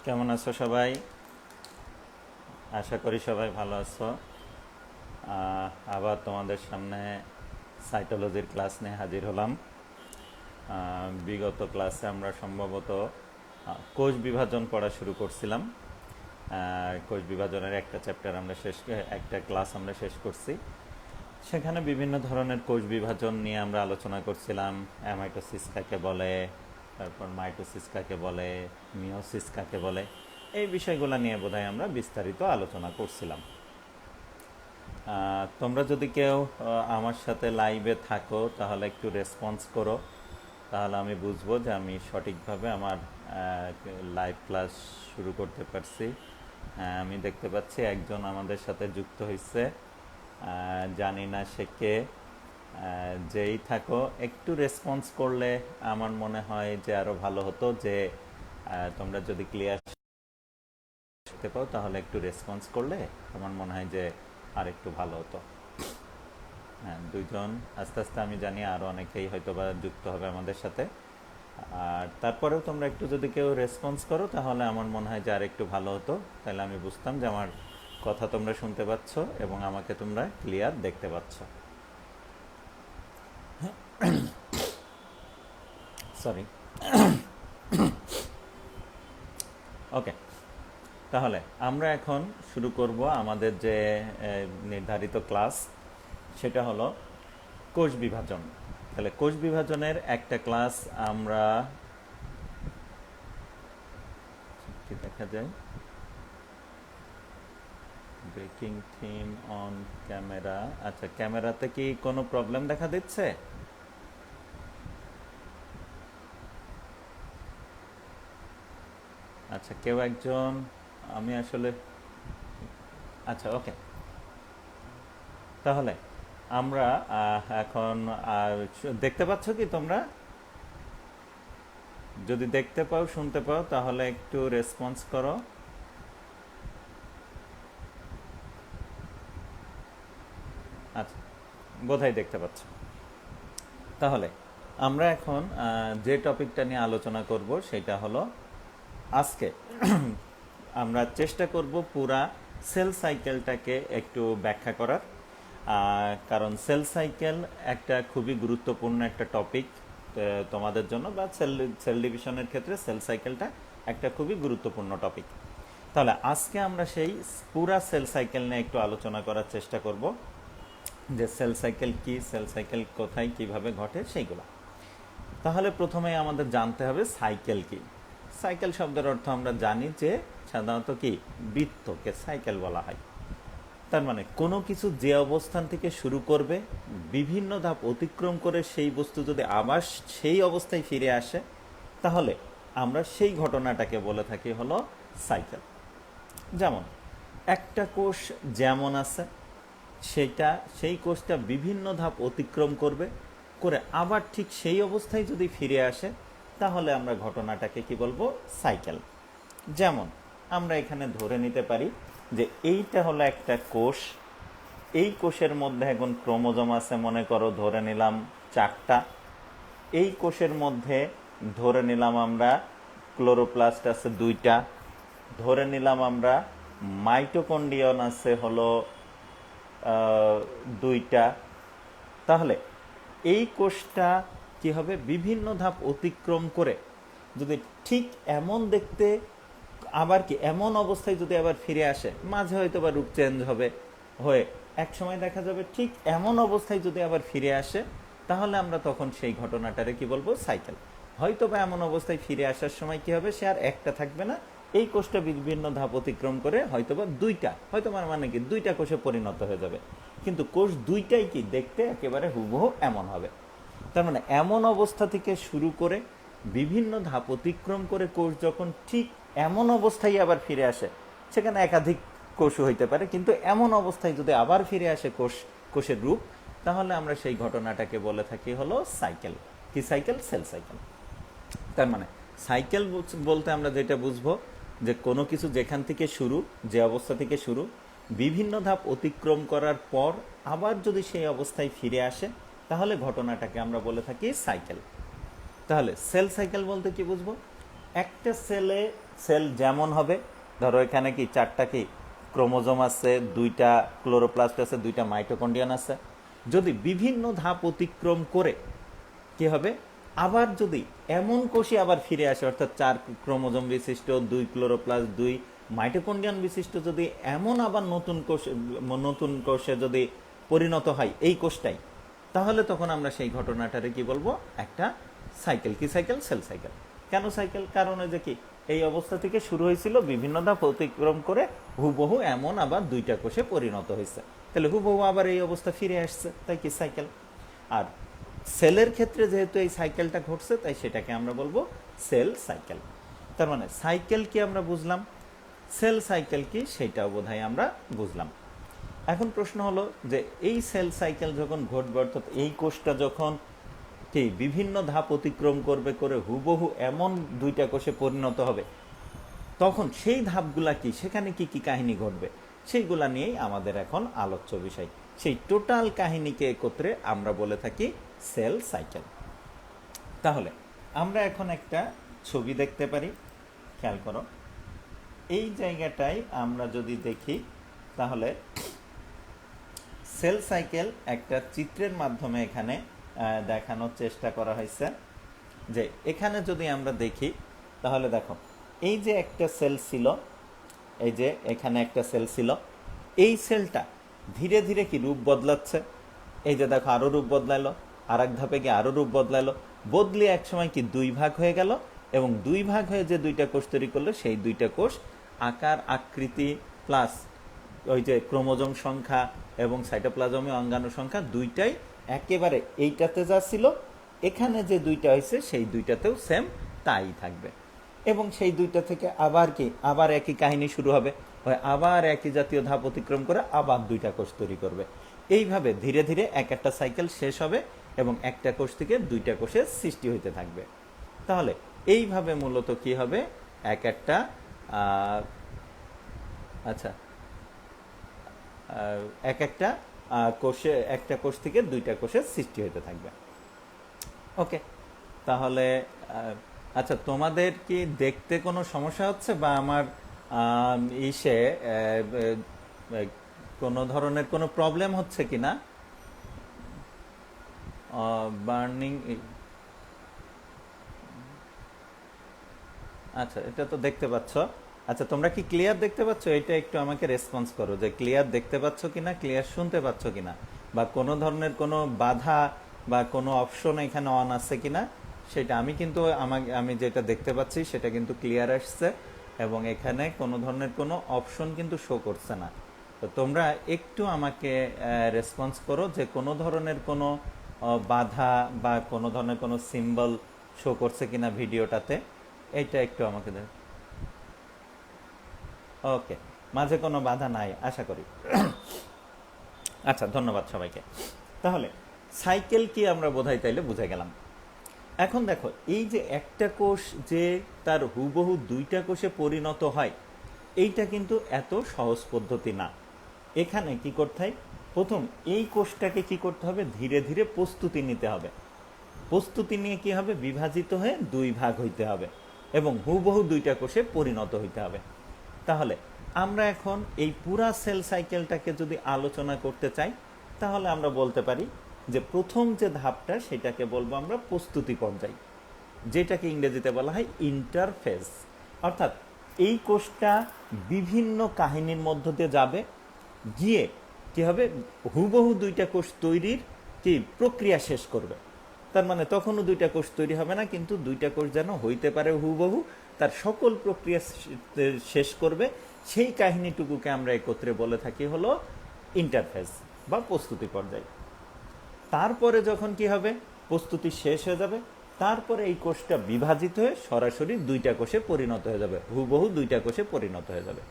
কেমন আছো সবাই? আশা করি সবাই ভালো আছো। আবার তোমাদের সামনে সাইটোলজির ক্লাস নিয়ে হাজির হলাম। বিগত ক্লাসে আমরা সম্ভবত কোষ বিভাজন পড়া শুরু করছিলাম। কোষ বিভাজনের একটা চ্যাপ্টার আমরা একটা ক্লাস আমরা শেষ করছি। সেখানে বিভিন্ন ধরনের কোষ বিভাজন নিয়ে আমরা আলোচনা করছিলাম। অ্যামাইটোসিস কাকে বলে, তারপর মাইটোসিস কাকে বলে, মিওসিস কাকে বলে, এই বিষয়গুলো নিয়ে বোধহয় আমরা বিস্তারিত আলোচনা করছিলাম। তোমরা যদি কেউ আমার সাথে লাইভে থাকো তাহলে একটু রেসপন্স করো, তাহলে আমি বুঝবো যে আমি সঠিকভাবে আমার লাইভ ক্লাস শুরু করতে পারছি। আমি দেখতে পাচ্ছি একজন আমাদের সাথে যুক্ত হয়েছে, জানি না সে কে। যেই থাকো একটু রেসপন্স করলে আমার মনে হয় যে আরও ভালো হতো, যে তোমরা যদি ক্লিয়ার দেখতে পাও তাহলে একটু রেসপন্স করলে আমার মনে হয় যে আর একটু ভালো হতো। হ্যাঁ, দুইজন আস্তে আস্তে আমি জানি আরও অনেকেই হয়তো বা যুক্ত হবে আমাদের সাথে। আর তারপরেও তোমরা একটু যদি কেউ রেসপন্স করো তাহলে আমার মনে হয় যে আর একটু ভালো হতো, তাহলে আমি বুঝতাম যে আমার কথা তোমরা শুনতে পাচ্ছ এবং আমাকে তোমরা ক্লিয়ার দেখতে পাচ্ছ। সরি। ওকে, তাহলে আমরা এখন শুরু করব আমাদের যে নির্ধারিত ক্লাস, সেটা হলো কোষ বিভাজন। তাহলে কোষ বিভাজনের একটা ক্লাস আমরা, কি দেখা যায়, ব্রেকিং থিম অন ক্যামেরা। আচ্ছা, ক্যামেরাতে কি কোনো প্রবলেম দেখা দিচ্ছে? আচ্ছা, কেউ একজন, আমি আসলে, আচ্ছা ওকে, তাহলে আমরা এখন দেখতে পাচ্ছ কি তোমরা? যদি দেখতে পাও শুনতে পাও তাহলে একটু রেসপন্স করো। আচ্ছা, বোধহয় দেখতে পাচ্ছ। তাহলে আমরা এখন যে টপিকটা নিয়ে আলোচনা করব সেটা হলো, আজকে আমরা চেষ্টা করব পুরা সেল সাইকেলটাকে একটু ব্যাখ্যা করার। কারণ সেল সাইকেল একটা খুবই গুরুত্বপূর্ণ একটা টপিক তোমাদের জন্য, বা সেল ডিভিশনের ক্ষেত্রে সেল সাইকেলটা একটা খুবই গুরুত্বপূর্ণ টপিক। তাহলে আজকে আমরা সেই পুরা সেল সাইকেল নিয়ে একটু আলোচনা করার চেষ্টা করব, যে সেল সাইকেল কি, সেল সাইকেল কোথায় কিভাবে ঘটে সেইগুলো। তাহলে প্রথমে আমাদের জানতে হবে সাইকেল কি। সাইকেল শব্দের অর্থ আমরা জানি যে সাধারণত কি, বৃত্তকে সাইকেল বলা হয়। তার মানে কোনো কিছু যে অবস্থান থেকে শুরু করবে, বিভিন্ন ধাপ অতিক্রম করে সেই বস্তু যদি আবার সেই অবস্থায় ফিরে আসে, তাহলে আমরা সেই ঘটনাটাকে বলে থাকি হলো সাইকেল। যেমন একটা কোষ যেমন আছে, সেই কোষটা বিভিন্ন ধাপ অতিক্রম করবে, করে আবার ঠিক সেই অবস্থায় যদি ফিরে আসে, তাহলে আমরা ঘটনাটাকে কি বলবো, সাইকেল। যেমন আমরা এখানে ধরে নিতে পারি যে এইটা হলো একটা কোষ। এই কোষের মধ্যে এখন ক্রোমোজোম আছে, মনে করো ধরে নিলাম 4টা। এই কোষের মধ্যে ধরে নিলাম আমরা ক্লোরোপ্লাস্ট আছে 2টা। ধরে নিলাম আমরা মাইটোকন্ড্রিয়ন আছে হলো 2টা। তাহলে এই কোষটা কি হবে, বিভিন্ন ধাপ অতিক্রম করে যদি ঠিক এমন দেখতে, আবার কি এমন অবস্থায় যদি আবার ফিরে আসে, মাঝে হয়তো বা রূপ চেঞ্জ হবে, হয়ে এক সময় দেখা যাবে ঠিক এমন অবস্থায় যদি আবার ফিরে আসে, তাহলে আমরা তখন সেই ঘটনাটারে কি বলবো, সাইকেল। হয়তো বা এমন অবস্থায় ফিরে আসার সময় কি হবে, সে আর একটা থাকবে না, এই কোষটা বিভিন্ন ধাপ অতিক্রম করে হয়তোবা 2টা, হয়তো মানে কি 2টা কোষে পরিণত হয়ে যাবে, কিন্তু কোষ 2টাই কি দেখতে একেবারে হুবহু এমন হবে। তার মানে এমন অবস্থা থেকে শুরু করে বিভিন্ন ধাপ অতিক্রম করে কোষ যখন ঠিক এমন অবস্থায় আবার ফিরে আসে, সেখানে একাধিক কোষও হইতে পারে, কিন্তু এমন অবস্থায় যদি আবার ফিরে আসে কোষের রূপ, তাহলে আমরা সেই ঘটনাটাকে বলে থাকি হলো সাইকেল। কি সাইকেল? Cell cycle. তার মানে সাইকেল বলতে আমরা যেটা বুঝবো, যে কোনো কিছু যেখান থেকে শুরু, যে অবস্থা থেকে শুরু, বিভিন্ন ধাপ অতিক্রম করার পর আবার যদি সেই অবস্থায় ফিরে আসে, তাহলে ঘটনাটাকে আমরা বলে থাকি সাইকেল। তাহলে সেল সাইকেল বলতে কি বুঝবো, একটা সেলে সেল যেমন হবে, ধরো এখানে কি 4টা কি ক্রোমোজোম আছে, 2টা ক্লোরোপ্লাস্ট আছে, 2টা মাইটোকন্ড্রিয়ান আছে, যদি বিভিন্ন ধাপ অতিক্রম করে কি হবে, আবার যদি এমন কোষে আবার ফিরে আসে, অর্থাৎ 4 ক্রোমোজোম বিশিষ্ট, 2 ক্লোরোপ্লাস্ট, 2 মাইটোকন্ড্রিয়ান বিশিষ্ট যদি এমন আবার নতুন কোষে যদি পরিণত হয় এই কোষটাই, তাহলে তখন আমরা সেই ঘটনাটারে কি বলবো, একটা সাইকেল। কি সাইকেল? Cell cycle. কেন সাইকেল? কারণ যে কি এই অবস্থা থেকে শুরু হয়েছিল, বিভিন্ন ধাপ অতিক্রম করে হুবহু এমন আবার 2টা কোষে পরিণত হয়েছে, তাহলে হুবহু আবার এই অবস্থা ফিরে আসছে, তাই কি সাইকেল। আর সেলের ক্ষেত্রে যেহেতু এই সাইকেলটা ঘটছে, তাই সেটাকে আমরা বলবো সেল সাইকেল। তার মানে সাইকেল কি আমরা বুঝলাম, সেল সাইকেল কি সেটাও বোধহয় আমরা বুঝলাম। এখন প্রশ্ন হলো যে এই সেল সাইকেল যখন ঘটবে, অর্থাৎ এই কোষটা যখন কি বিভিন্ন ধাপ অতিক্রম করবে করে হুবহু এমন 2টা কোষে পরিণত হবে, তখন সেই ধাপগুলা কি, সেখানে কি কি কাহিনী ঘটবে, সেইগুলা নিয়েই আমাদের এখন আলোচ্য বিষয়। সেই টোটাল কাহিনীকে একত্রে আমরা বলে থাকি সেল সাইকেল। তাহলে আমরা এখন একটা ছবি দেখতে পারি, খেয়াল করো। এই জায়গাটায় আমরা যদি দেখি, তাহলে সেল সাইকেল একটা চিত্রের মাধ্যমে এখানে দেখানোর চেষ্টা করা হয়েছে। যে এখানে যদি আমরা দেখি, তাহলে দেখো এই যে একটা সেল ছিল, এই যে এখানে একটা সেল ছিল, এই সেলটা ধীরে ধীরে কি রূপ বদলাচ্ছে। এই যে দেখো আরো রূপ বদলাইলো, আর এক ধাপে গিয়ে আরো রূপ বদলাইলো, বদলে এক সময় কি 2 ভাগ হয়ে গেল, এবং 2 ভাগ হয়ে যে 2টা কোষ তৈরি করলো, সেই 2টা কোষ আকার আকৃতি প্লাস ওই যে ক্রোমোজোম সংখ্যা এবং সাইটোপ্লাজমে অঙ্গাণু সংখ্যা দুইটাই একেবারে এইটাতে যা ছিল, এখানে যে 2টা হয়েছে সেই 2টাতেও সেম তাই থাকবে। এবং সেই 2টা থেকে আবার কি, আবার একই কাহিনী শুরু হবে, আবার একই জাতীয় ধাপ অতিক্রম করে আবার 2টা কোষ তৈরি করবে। এইভাবে ধীরে ধীরে এক একটা সাইকেল শেষ হবে এবং একটা কোষ থেকে 2টা কোষের সৃষ্টি হইতে থাকবে। তাহলে এইভাবে মূলত কি হবে, এক একটা আচ্ছা এক একটা কোষে, একটা কোষ থেকে 2টা কোষের সৃষ্টি হতে থাকবে। ওকে, তাহলে আচ্ছা, তোমাদের কি দেখতে কোনো সমস্যা হচ্ছে, বা আমার ইসে কোনো ধরনের কোনো প্রবলেম হচ্ছে কিনা? বার্নিং, আচ্ছা এটা তো দেখতে পাচ্ছ। আচ্ছা, তোমরা কি ক্লিয়ার দেখতে পাচ্ছ? এটা একটু আমাকে রেসপন্স করো যে ক্লিয়ার দেখতে পাচ্ছ কিনা, ক্লিয়ার শুনতে পাচ্ছ কিনা, বা কোনো ধরনের কোনো বাধা বা কোনো অপশন এখানে অন আছে কিনা সেটা। আমি কিন্তু আমি যেটা দেখতে পাচ্ছি সেটা কিন্তু ক্লিয়ার আসছে, এবং এখানে কোনো ধরনের কোনো অপশন কিন্তু শো করছে না। তো তোমরা একটু আমাকে রেসপন্স করো যে কোনো ধরনের কোনো বাধা বা কোনো ধরনের কোনো সিম্বল শো করছে কিনা ভিডিওটাতে, এইটা একটু আমাকে দেখ। ওকে, মাঝে কোনো বাধা নাই আশা করি। আচ্ছা, ধন্যবাদ সবাইকে। তাহলে সাইকেল কি আমরা বোধহয় তাইলে বুঝে গেলাম। এখন দেখো, এই যে একটা কোষ যে তার হুবহু 2টা কোষে পরিণত হয়, এইটা কিন্তু এত সহজ পদ্ধতি না। এখানে কি করতে হয়, প্রথম এই কোষটাকে কি করতে হবে, ধীরে ধীরে প্রস্তুতি নিতে হবে। প্রস্তুতি নিয়ে কি হবে, বিভাজিত হয়ে 2 ভাগ হইতে হবে এবং হুবহু 2টা কোষে পরিণত হইতে হবে। তাহলে আমরা এখন এই পুরা সেল সাইকেলটাকে যদি আলোচনা করতে চাই, তাহলে আমরা বলতে পারি যে প্রথম যে ধাপটা সেটাকে বলবো আমরা প্রস্তুতি পর্যায়, যেটাকে ইংরেজিতে বলা হয় ইন্টারফেজ। অর্থাৎ এই কোষটা বিভিন্ন কাহিনীর মধ্য দিয়ে যাবে, গিয়ে কি হবে, হুবহু 2টা কোষ তৈরির কি প্রক্রিয়া শেষ করবে। তার মানে তখনও 2টা কোষ তৈরি হবে না, কিন্তু 2টা কোষ যেন হইতে পারে হুবহু, তার সকল প্রক্রিয়া শেষ করবে, সেই কাহিনীটুকুকে আমরা একত্রে বলে থাকি হলো ইন্টারফেজ বা প্রস্তুতি পর্যায়। তারপরে যখন কি হবে, প্রস্তুতি শেষ হয়ে যাবে, তারপরে এই কোষটা বিভাজিত হয়ে সরাসরি 2টা কোষে পরিণত হয়ে যাবে, হুবহু 2টা কোষে পরিণত হয়ে যাবে।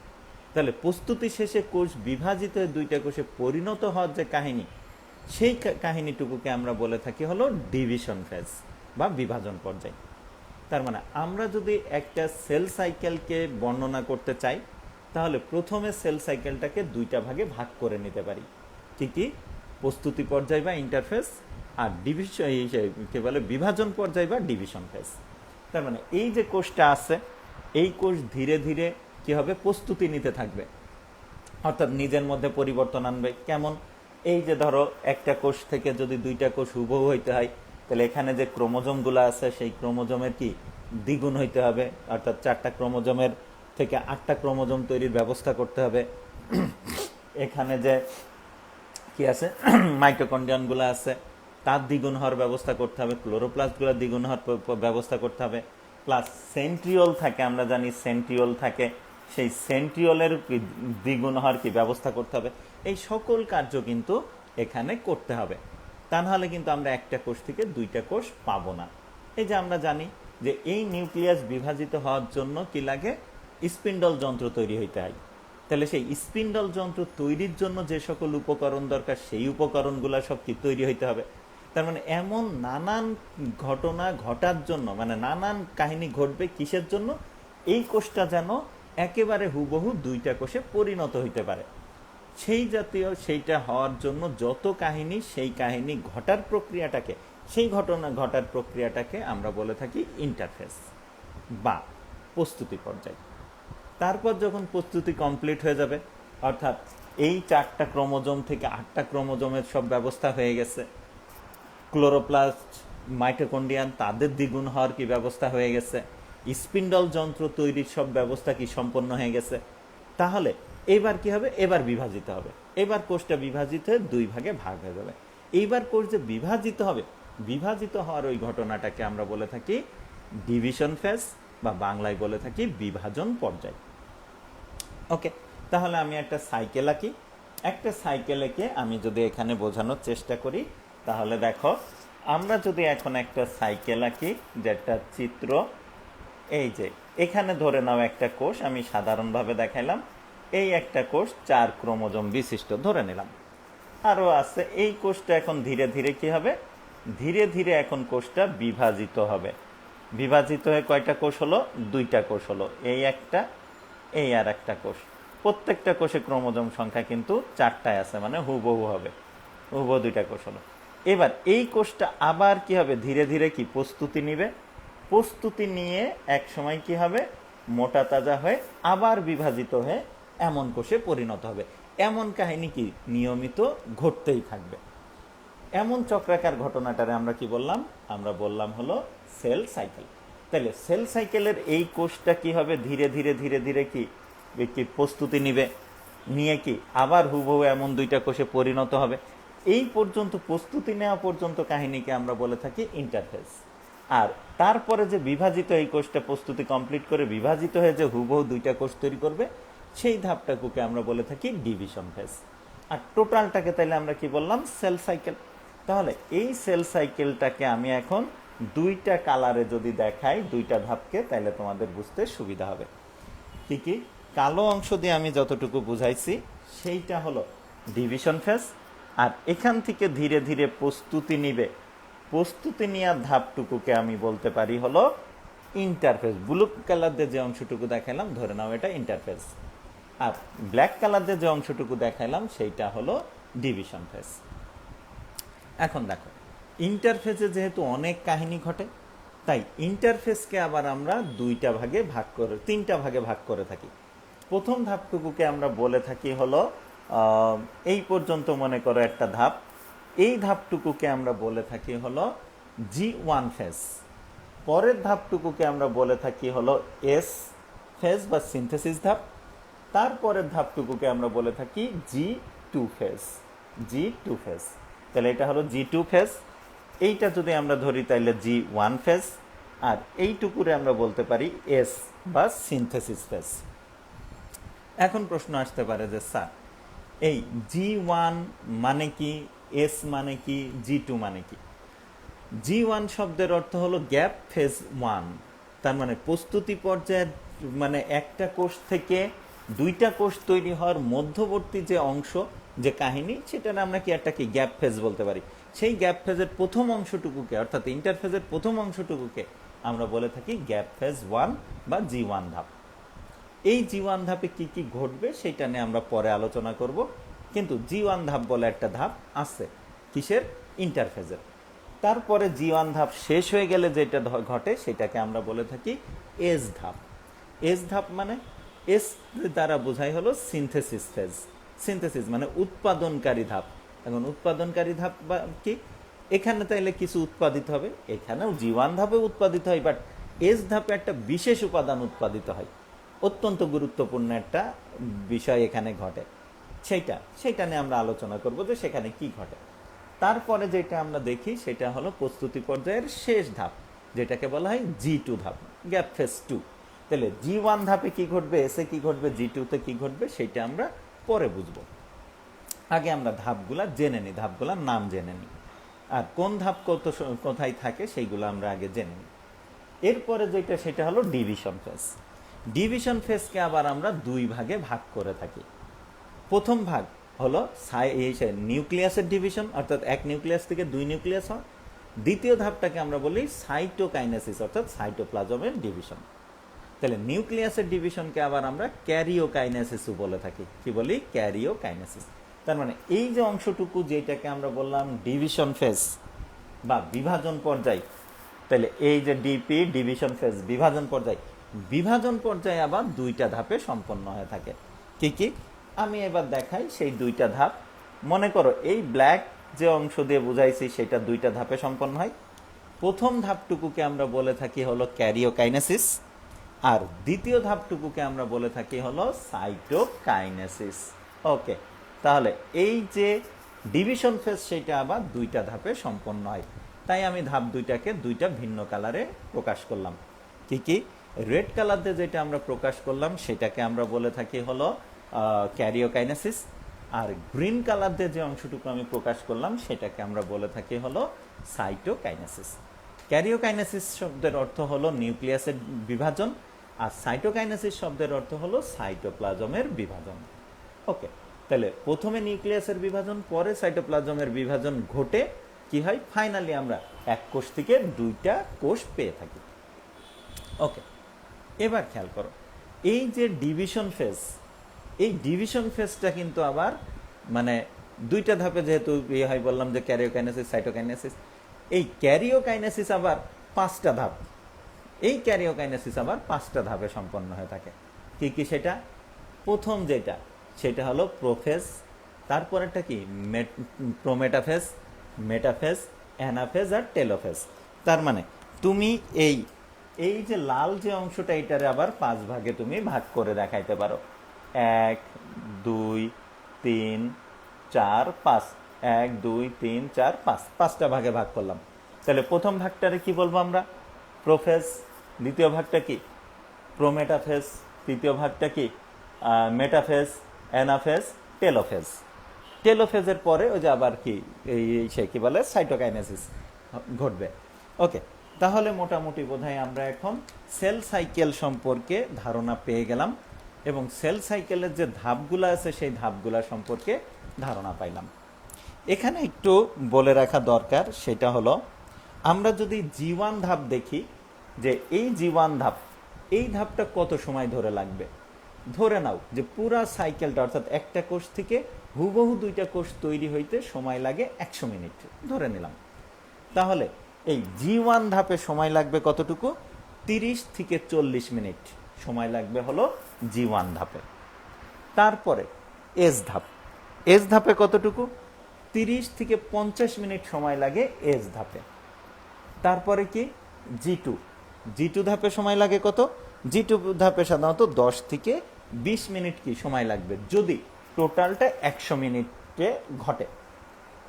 তাহলে প্রস্তুতি শেষে কোষ বিভাজিত হয়ে 2টা কোষে পরিণত হওয়ার যে কাহিনী, সেই কাহিনীটুকুকে আমরা বলে থাকি হলো ডিভিশন ফেজ বা বিভাজন পর্যায়। তার মানে আমরা যদি একটা সেল সাইকেলকে বর্ণনা করতে চাই, তাহলে প্রথমে সেল সাইকেলটাকে 2টা ভাগে ভাগ করে নিতে পারি। কি কি? প্রস্তুতি পর্যায় বা ইন্টারফেস, আর কি বলে বিভাজন পর্যায় বা ডিভিশন ফেজ। তার মানে এই যে কোষটা আছে, এই কোষ ধীরে ধীরে কি হবে, প্রস্তুতি নিতে থাকবে, অর্থাৎ নিজের মধ্যে পরিবর্তন আনবে। কেমন, এই যে ধরো একটা কোষ থেকে যদি দুইটা কোষ হুবহু হইতে হয়, তাহলে এখানে যে ক্রোমোজোমগুলো আছে সেই ক্রোমোজোমের কি দ্বিগুণ হইতে হবে, অর্থাৎ 4টা ক্রোমোজোমের থেকে 8টা ক্রোমোজোম তৈরির ব্যবস্থা করতে হবে। এখানে যে কি আছে মাইটোকন্ড্রিয়ানগুলো আছে তার দ্বিগুণ হওয়ার ব্যবস্থা করতে হবে, ক্লোরোপ্লাস্টগুলো দ্বিগুণ হওয়ার ব্যবস্থা করতে হবে, প্লাস সেন্ট্রিওল থাকে, আমরা জানি সেন্ট্রিওল থাকে, সেই সেন্ট্রিওলের দ্বিগুণ হওয়ার কি ব্যবস্থা করতে হবে। এই সকল কার্য কিন্তু এখানে করতে হবে, তা নাহলে কিন্তু আমরা একটা কোষ থেকে দুইটা কোষ পাবো না। এই যে আমরা জানি যে এই নিউক্লিয়াস বিভাজিত হওয়ার জন্য কি লাগে, স্পিন্ডল যন্ত্র তৈরি হইতে হয়। তাহলে সেই স্পিন্ডল যন্ত্র তৈরির জন্য যে সকল উপকরণ দরকার সেই উপকরণগুলো সব কি তৈরি হইতে হবে। তার মানে এমন নানান ঘটনা ঘটার জন্য, মানে নানান কাহিনী ঘটবে কিসের জন্য, এই কোষটা যেন একেবারে হুবহু দুইটা কোষে পরিণত হইতে পারে, সেই জাতীয় সেইটা হওয়ার জন্য যত কাহিনী, সেই কাহিনী ঘটার প্রক্রিয়াটাকে, সেই ঘটনা ঘটার প্রক্রিয়াটাকে আমরা বলে থাকি ইন্টারফেস বা প্রস্তুতি পর্যায়। তারপর যখন প্রস্তুতি কমপ্লিট হয়ে যাবে, অর্থাৎ এই 4টা ক্রোমোজোম থেকে 8টা ক্রোমোজোমের সব ব্যবস্থা হয়ে গেছে, ক্লোরোপ্লাস্ট, মাইটোকন্ড্রিয়ান তাদের দ্বিগুণ হওয়ার কি ব্যবস্থা হয়ে গেছে, স্পিন্ডল যন্ত্র তৈরির সব ব্যবস্থা কি সম্পন্ন হয়ে গেছে, তাহলে এবার কি হবে, এবার বিভাজিত হবে। এবার কোষটা বিভাজিত হয়ে 2 ভাগে ভাগ হয়ে যাবে। এইবার কোষ যে বিভাজিত হবে, বিভাজিত হওয়ার ওই ঘটনাটাকে আমরা বলে থাকি ডিভিশন ফেজ বা বাংলায় বলে থাকি বিভাজন পর্যায়। ওকে, তাহলে আমি একটা সাইকেল আঁকি। একটা সাইকেল এঁকে আমি যদি এখানে বোঝানোর চেষ্টা করি, তাহলে দেখো আমরা যদি এখন একটা সাইকেল আঁকি, যেটা চিত্র, এই যে এখানে ধরে নাও একটা কোষ, আমি সাধারণভাবে দেখাইলাম, এই একটা কোষ 4 ক্রোমোজোম বিশিষ্ট ধরে নিলাম, আরও আছে। এই কোষটা এখন ধীরে ধীরে কি হবে, ধীরে ধীরে এখন কোষটা বিভাজিত হবে। বিভাজিত হয়ে কয়টা কোষ হলো, 2টা কোষ হলো, এই একটা, এই আর একটা কোষ। প্রত্যেকটা কোষে ক্রোমোজোম সংখ্যা কিন্তু 4টায় আছে, মানে হুবহু হবে, হুবহু 2টা কোষ হলো। এবার এই কোষটা আবার কি হবে, ধীরে ধীরে কি প্রস্তুতি নিবে, প্রস্তুতি নিয়ে এক সময় কি হবে, মোটা তাজা হয়ে আবার বিভাজিত হয়ে এমন কোষে পরিণত হবে। এমন কাহিনী কি নিয়মিত ঘটতেই থাকবে। এমন চক্রাকার ঘটনাটারে আমরা কি বললাম, আমরা বললাম হলো সেল সাইকেল। তাহলে সেল সাইকেলের এই কোষটা কি হবে, ধীরে ধীরে ধীরে ধীরে কি প্রস্তুতি নিবে, নিয়ে কি আবার হুবহু এমন 2টা কোষে পরিণত হবে। এই পর্যন্ত প্রস্তুতি নেওয়া পর্যন্ত কাহিনীকে আমরা বলে থাকি ইন্টারফেজ। আর তারপরে যে বিভাজিত এই কোষটা প্রস্তুতি কমপ্লিট করে বিভাজিত হয়ে যে হুবহু 2টা কোষ তৈরি করবে, সেই ধাপটাকে আমরা বলে থাকি ডিভিশন ফেজ। আর টোটালটাকে তাইলে আমরা কি বললাম, সেল সাইকেল। তাহলে এই সেল সাইকেলটাকে আমি এখন 2টা কালারে যদি দেখাই, 2টা ধাপকে, তাহলে তোমাদের বুঝতে সুবিধা হবে। কি কি, কালো অংশ দিয়ে আমি যতটুকু বুঝাইছি সেইটা হলো ডিভিশন ফেজ, আর এখান থেকে ধীরে ধীরে প্রস্তুতি নিবে, প্রস্তুতি নেওয়ার ধাপটুকুকে আমি বলতে পারি হলো ইন্টারফেজ। ব্লু কালার দিয়ে যে অংশটুকু দেখাইলাম ধরে নাও এটা ইন্টারফেজ, আর ব্ল্যাক কালার দিয়ে যে অংশটুকু দেখাইলাম সেইটা হলো ডিভিশন ফেজ। এখন দেখো, ইন্টারফেজে যেহেতু অনেক কাহিনী ঘটে, তাই ইন্টারফেসকে আবার আমরা 2টা ভাগে ভাগ করে, 3টা ভাগে ভাগ করে থাকি। প্রথম ধাপটুকুকে আমরা বলে থাকি হলো, এই পর্যন্ত মনে করো একটা ধাপ, এই ধাপটুকুকে আমরা বলে থাকি হলো G1 ফেজ। পরের ধাপটুকুকে আমরা বলে থাকি হলো S ফেজ বা সিনথেসিস ধাপ। তারপরের ধাপটুকুকে আমরা বলে থাকি G2 ফেজ, G2 ফেজ। তাহলে এটা হলো G2 ফেজ। এইটা যদি আমরা ধরি তাহলে G1 ফেজ, আর এইটুকুরে আমরা বলতে পারি S বা সিনথেসিস ফেজ। এখন প্রশ্ন আসতে পারে যে স্যার, এই G1 মানে কি, S মানে কি, G2 মানে কি? G1 শব্দের অর্থ হলো গ্যাপ ফেজ 1, তার মানে প্রস্তুতি পর্যায়ের, মানে একটা কোষ থেকে 2টা কোষ তৈরি হওয়ার মধ্যবর্তী যে অংশ, যে কাহিনী, সেটার আমরা কি একটা কি গ্যাপ ফেজ বলতে পারি। সেই গ্যাপ ফেজের প্রথম অংশটুকুকে, অর্থাৎ ইন্টারফেজের প্রথম অংশটুকুকে আমরা বলে থাকি গ্যাপ ফেজ 1 বা G1 ধাপ। এই G1 ধাপে কি কি ঘটবে সেটা নিয়ে আমরা পরে আলোচনা করব, কিন্তু G1 ধাপ বলে একটা ধাপ আছে, কিসের, ইন্টারফেজের। তারপরে G1 ধাপ শেষ হয়ে গেলে যেটা ঘটে সেটাকে আমরা বলে থাকি এস ধাপ। এস ধাপ মানে এস দ্বারা বোঝাই হলো সিনথেসিস ফেজ। সিনথেসিস মানে উৎপাদনকারী ধাপ। এখন উৎপাদনকারী ধাপ বা কি, এখানে তাইলে কিছু উৎপাদিত হবে, এখানেও জীবাণ ধাপে উৎপাদিত হয়, বাট এস ধাপে একটা বিশেষ উপাদান উৎপাদিত হয়, অত্যন্ত গুরুত্বপূর্ণ একটা বিষয় এখানে ঘটে। সেইটা নিয়ে আমরা আলোচনা করব যে সেখানে কি ঘটে। তারপরে যেটা আমরা দেখি সেটা হলো প্রস্তুতি পর্যায়ের শেষ ধাপ, যেটাকে বলা হয় G2 ধাপ, গ্যাপ ফেজ 2। তাহলে G1 ধাপে কি ঘটবে, এসে কি ঘটবে, G2 তে কি ঘটবে, সেটা আমরা পরে বুঝবো। আগে আমরা ধাপগুলা জেনে নিই, ধাপগুলার নাম জেনে নিই, আর কোন ধাপ কোথায় থাকে সেইগুলো আমরা আগে জেনে নিই। এরপরে যেটা সেটা হলো ডিভিশন ফেজ। ডিভিশন ফেজকে আবার আমরা দুই ভাগে ভাগ করে থাকি। প্রথম ভাগ হলো নিউক্লিয়াসের ডিভিশন, অর্থাৎ এক নিউক্লিয়াস থেকে দুই নিউক্লিয়াস হয়। দ্বিতীয় ধাপটাকে আমরা বলি সাইটোকাইনেসিস, অর্থাৎ সাইটোপ্লাজমের ডিভিশন। তাহলে নিউক্লিয়াসের ডিভিশনকে আবার আমরা ক্যারিওকাইনেসিসও বলে থাকি। কি বলি? ক্যারিওকাইনেসিস। তার মানে এই যে অংশটুকু যেটাকে আমরা বললাম ডিভিশন ফেজ বা বিভাজন পর্যায়, তাহলে এই যে ডিপি ডিভিশন ফেজ বিভাজন পর্যায়, বিভাজন পর্যায়ে আবার দুইটা ধাপে সম্পন্ন হয়ে থাকে। কি কি আমি এবার দেখাই সেই দুইটা ধাপ। মনে করো এই ব্ল্যাক যে অংশ দিয়ে বুঝাইছি সেটা দুইটা ধাপে সম্পন্ন হয়। প্রথম ধাপটুকুকে আমরা বলে থাকি হলো ক্যারিওকাইনেসিস, আর দ্বিতীয় ধাপটুকুকে আমরা বলে থাকি হলো সাইটোকাইনেসিস। ওকে, তাহলে এই যে ডিভিশন ফেজ সেটা আবার দুইটা ধাপে সম্পন্ন হয়। তাই আমি ধাপ দুইটাকে দুইটা ভিন্ন কালারে প্রকাশ করলাম। কি কি? রেড কালার দিয়ে যেটা আমরা প্রকাশ করলাম সেটাকে আমরা বলে থাকি হলো ক্যারিওকাইনেসিস, আর গ্রিন কালার দিয়ে যে অংশটুকু আমি প্রকাশ করলাম সেটাকে আমরা বলে থাকি হলো সাইটোকাইনেসিস। ক্যারিওকাইনেসিস শব্দের অর্থ হলো নিউক্লিয়াসের বিভাজন, আর সাইটোকাইনেসিস শব্দের অর্থ হলো সাইটোপ্লাজমের বিভাজন। ওকে, তাহলে প্রথমে নিউক্লিয়াসের বিভাজন, পরে সাইটোপ্লাজমের বিভাজন ঘটে কি হয়, ফাইনালি আমরা এক কোষ থেকে দুইটা কোষ পেয়ে থাকি। ওকে, এবার খেয়াল করো এই যে ডিভিশন ফেজ, এই ডিভিশন ফেজটা কিন্তু আবার মানে দুইটা ধাপে যেহেতু ইয়ে হয়, বললাম যে ক্যারিওকাইনেসিস সাইটোকাইনেসিস, এই ক্যারিওকাইনেসিস আবার পাঁচটা ধাপ, এই ক্যারিওকাইনেসিস আবার পাঁচটা ধাপে সম্পন্ন হয়ে থাকে। কি কি সেটা? প্রথম যেটা সেটা হলো প্রোফেজ, তারপরেরটা কি প্রোমেটাফেজ, মেটাফেজ, অ্যানাফেজ আর টেলোফেজ। তার মানে তুমি এই এই যে লাল যে অংশটা এটারে আবার পাঁচ ভাগে তুমি ভাগ করে দেখাইতে পারো। 1 2 3 4 5, 1 2 3 4 5, পাঁচটা ভাগে ভাগ করলাম। তাহলে প্রথম ভাগটারে কি বলবো আমরা? প্রোফেজ। দ্বিতীয় ভাগটা কি? প্রোমেটাফেজ। তৃতীয় ভাগটা কি? Metaphase, anaphase, telophase. টেলোফেজের পরে ওই যে আবার কি সে কি বলে সাইটোকাইনেসিস ঘটবে। ওকে, তাহলে মোটামুটি বোধহয় আমরা এখন সেল সাইকেল সম্পর্কে ধারণা পেয়ে গেলাম, এবং সেল সাইকেলের যে ধাপগুলো আছে সেই ধাপগুলো সম্পর্কে ধারণা পাইলাম। এখানে একটু বলে রাখা দরকার, সেটা হলো আমরা যদি G1 ধাপ দেখি, যে এই G1 ধাপ, এই ধাপটা কত সময় ধরে লাগবে। ধরে নাও যে পুরা সাইকেলটা, অর্থাৎ একটা কোষ থেকে হুবহু দুইটা কোষ তৈরি হইতে সময় লাগে 100 মিনিট ধরে নিলাম। তাহলে এই G1 ধাপে সময় লাগবে কতটুকু? 30 থেকে 40 মিনিট সময় লাগবে হলো G1 ধাপে। তারপরে এস ধাপ, এস ধাপে কতটুকু? 30 থেকে 50 মিনিট সময় লাগে এস ধাপে। তারপরে কি? G2, G2 ধাপে সময় লাগে কত? G2 ধাপে সাধারণত 10 থেকে 20 মিনিট কি সময় লাগবে, যদি টোটালটা 100 মিনিটে ঘটে।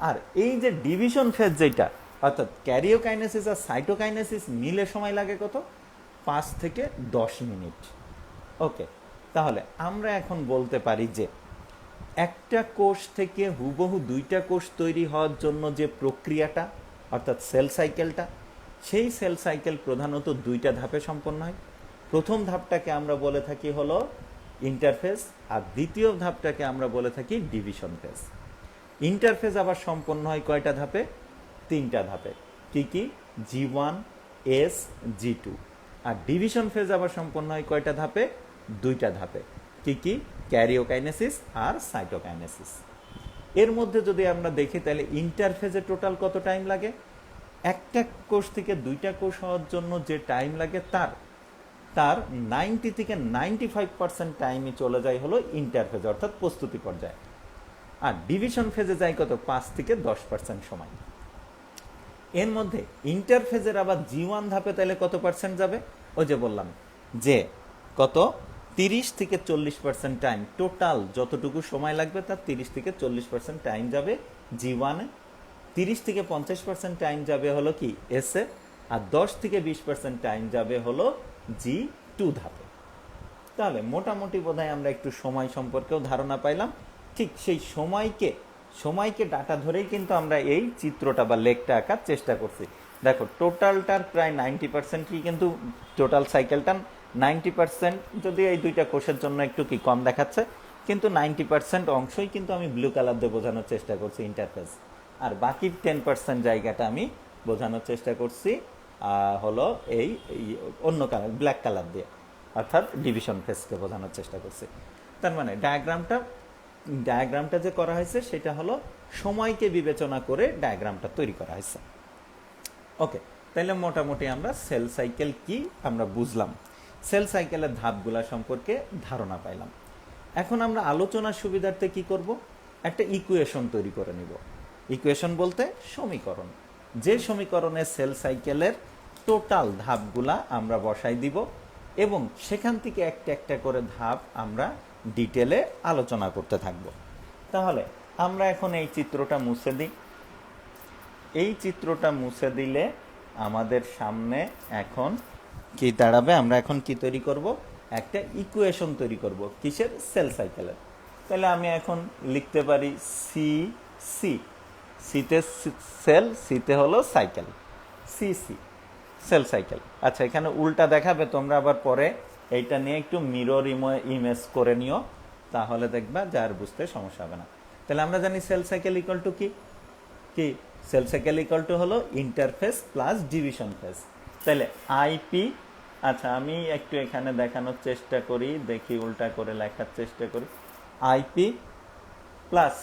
আর এই যে ডিভিশন ফেজ যেটা, অর্থাৎ ক্যারিওকাইনেসিস আর সাইটোকাইনেসিস মিলে সময় লাগে কত? 5 থেকে 10 মিনিট। ওকে, তাহলে আমরা এখন বলতে পারি যে একটা কোষ থেকে হুবহু দুইটা কোষ তৈরি হওয়ার জন্য যে প্রক্রিয়াটা, অর্থাৎ সেল সাইকেলটা, সেই সেল সাইকেল প্রধানত দুইটা ধাপে সম্পন্ন হয়। প্রথম ধাপটাকে আমরা বলে থাকি হলো ইন্টারফেজ, আর দ্বিতীয় ধাপটাকে আমরা বলে থাকি ডিভিশন ফেজ। ইন্টারফেজ আবার সম্পন্ন হয় কয়টা ধাপে? 3টা ধাপে। কি কি? G1, S, G2। আর ডিভিশন ফেজ আবার সম্পন্ন হয় কয়টা ধাপে? 2টা ধাপে। কি কি? ক্যারিওকাইনেসিস আর সাইটোকাইনেসিস। এর মধ্যে যদি আমরা দেখি তাহলে ইন্টারফেজে টোটাল কত টাইম লাগে? একটা কোষ থেকে দুইটা কোষ হওয়ার জন্য যে টাইম লাগে তার তার 90 থেকে 95% টাইমই চলে যায় হলো ইন্টারফেজ অর্থাৎ প্রস্তুতি পর্যায়ে, আর ডিভিশন ফেজে যায় কত 5 থেকে 10% সময়। এর মধ্যে ইন্টারফেজের আবার G1 ধাপে তাহলে কত পার্সেন্ট যাবে, ওই যে বললাম যে কত 30 থেকে 40% টাইম, টোটাল যতটুকু সময় লাগবে তার 30 থেকে 40% টাইম যাবে G1 এ, 30 থেকে 50% টাইম যাবে হলো কি এস এ, আর 10 থেকে 20% টাইম যাবে হলো G2 ধাপে। তাহলে মোটামুটি বোধহয় আমরা একটু সময় সম্পর্কেও ধারণা পাইলাম। ঠিক সেই সময়কে ডাটা ধরেই কিন্তু আমরা এই চিত্রটা বা লেখটা আঁকার চেষ্টা করছি। দেখো টোটালটার প্রায় 90%ই কিন্তু টোটাল সাইকেলটা 90%, যদি এই দুইটা কোষের জন্য একটু কি কম দেখাচ্ছে, কিন্তু 90% অংশই কিন্তু আমি ব্লু কালার দিয়ে বোঝানোর চেষ্টা করছি ইন্টারফেস, আর বাকি 10% জায়গাটা আমি বোঝানোর চেষ্টা করছি হলো এই অন্য কালার ব্ল্যাক কালার দিয়ে, অর্থাৎ ডিভিশন ফেজকে বোঝানোর চেষ্টা করছি। তার মানে ডায়াগ্রামটা যে করা হয়েছে সেটা হলো সময়কে বিবেচনা করে ডায়াগ্রামটা তৈরি করা হয়েছে। ওকে, তাহলে মোটামুটি আমরা সেল সাইকেল কি আমরা বুঝলাম, সেল সাইকেলের ধাপগুলা সম্পর্কে ধারণা পাইলাম। এখন আমরা আলোচনার সুবিধার্থে কি করব, একটা ইকুয়েশন তৈরি করে নিব। ইকুয়েশন বলতে সমীকরণ, যে সমীকরণে সেল সাইকেলের টোটাল ধাপগুলা আমরা বসাই দিব এবং সেখান থেকে একটা একটা করে ধাপ আমরা ডিটেলে আলোচনা করতে থাকব। তাহলে আমরা এখন এই চিত্রটা মুছে দিই। এই চিত্রটা মুছে দিলে আমাদের সামনে এখন কি দাঁড়াবে, আমরা এখন কি তৈরি করব, একটা ইকুয়েশন তৈরি করব কিসের, সেল সাইকেলের। তাহলে আমি এখন লিখতে পারি সি সি, সিতে সেল, সিতে হলো cycle, C C cell cycle. আচ্ছা, এখানে উল্টা দেখাবে, তোমরা আবার পরে এইটা নিয়ে একটু মিরর ইমেজ করে নিও, তাহলে দেখবা যার বুঝতে সমস্যা হবে না। তাহলে আমরা জানি সেল সাইকেল ইকুয়াল টু কি, সেল সাইকেল ইকুয়াল টু হলো ইন্টারফেস প্লাস ডিভিশন ফেজ। তাহলে আইপি, আচ্ছা আমি একটু এখানে দেখানোর চেষ্টা করি, দেখি উল্টা করে লেখার চেষ্টা করি, আইপি প্লাস,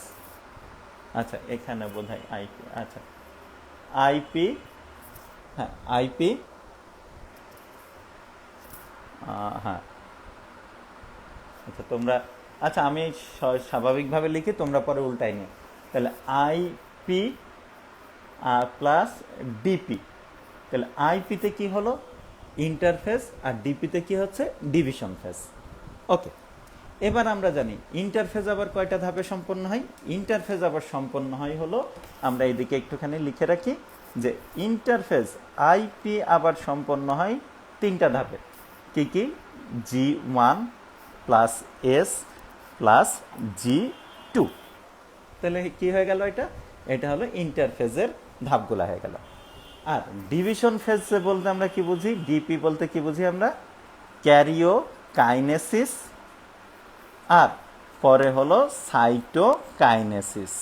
আচ্ছা এখানে বোধহয় আইপি, আচ্ছা আইপি, হ্যাঁ আইপি, হ্যাঁ আচ্ছা তোমরা, আচ্ছা আমি স্বাভাবিকভাবে লিখি, তোমরা পরে উল্টাই নিও। তাহলে আইপি প্লাস ডিপি, তাহলে আইপিতে কি হলো ইন্টারফেস আর ডিপিতে কি হচ্ছে ডিভিশন ফেজ। ওকে, এবার আমরা জানি ইন্টারফেজ আবার কয়টা ধাপে সম্পন্ন হয়, ইন্টারফেজ আবার সম্পন্ন হয় হলো, আমরা এইদিকে একটুখানি লিখে রাখি যে ইন্টারফেজ আইপি আবার সম্পন্ন হয় 3টা ধাপে। কি কি, G1 plus S plus G2। তাহলে কি হয়ে গেল, এটা হলো ইন্টারফেজের ধাপগুলা হয়ে গেল। আর ডিভিশন ফেজ বলতে আমরা কি বুঝি, ডিপি বলতে কি বুঝি আমরা, ক্যারিওকাইনেসিস আর পরে হলো সাইটোকাইনেসিস।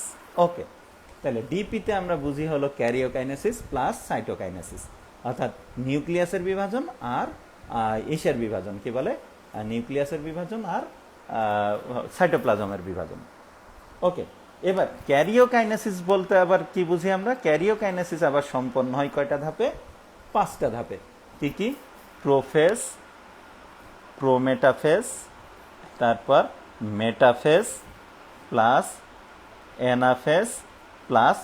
ওকে, তাহলে ডিপিতে আমরা বুঝি হলো ক্যারিওকাইনেসিস প্লাস সাইটোকাইনেসিস, অর্থাৎ নিউক্লিয়াসের বিভাজন আর ইসের বিভাজন, কি বলে নিউক্লিয়াসের বিভাজন আর সাইটোপ্লাজমের বিভাজন। ওকে, এবার ক্যারিওকাইনেসিস বলতে আবার কি বুঝি আমরা, ক্যারিওকাইনেসিস আবার সম্পন্ন হয় কয়টা ধাপে, 5টা ধাপে। কি কি, প্রোফেজ, প্রোমেটাফেজ, তারপর metaphase plus anaphase plus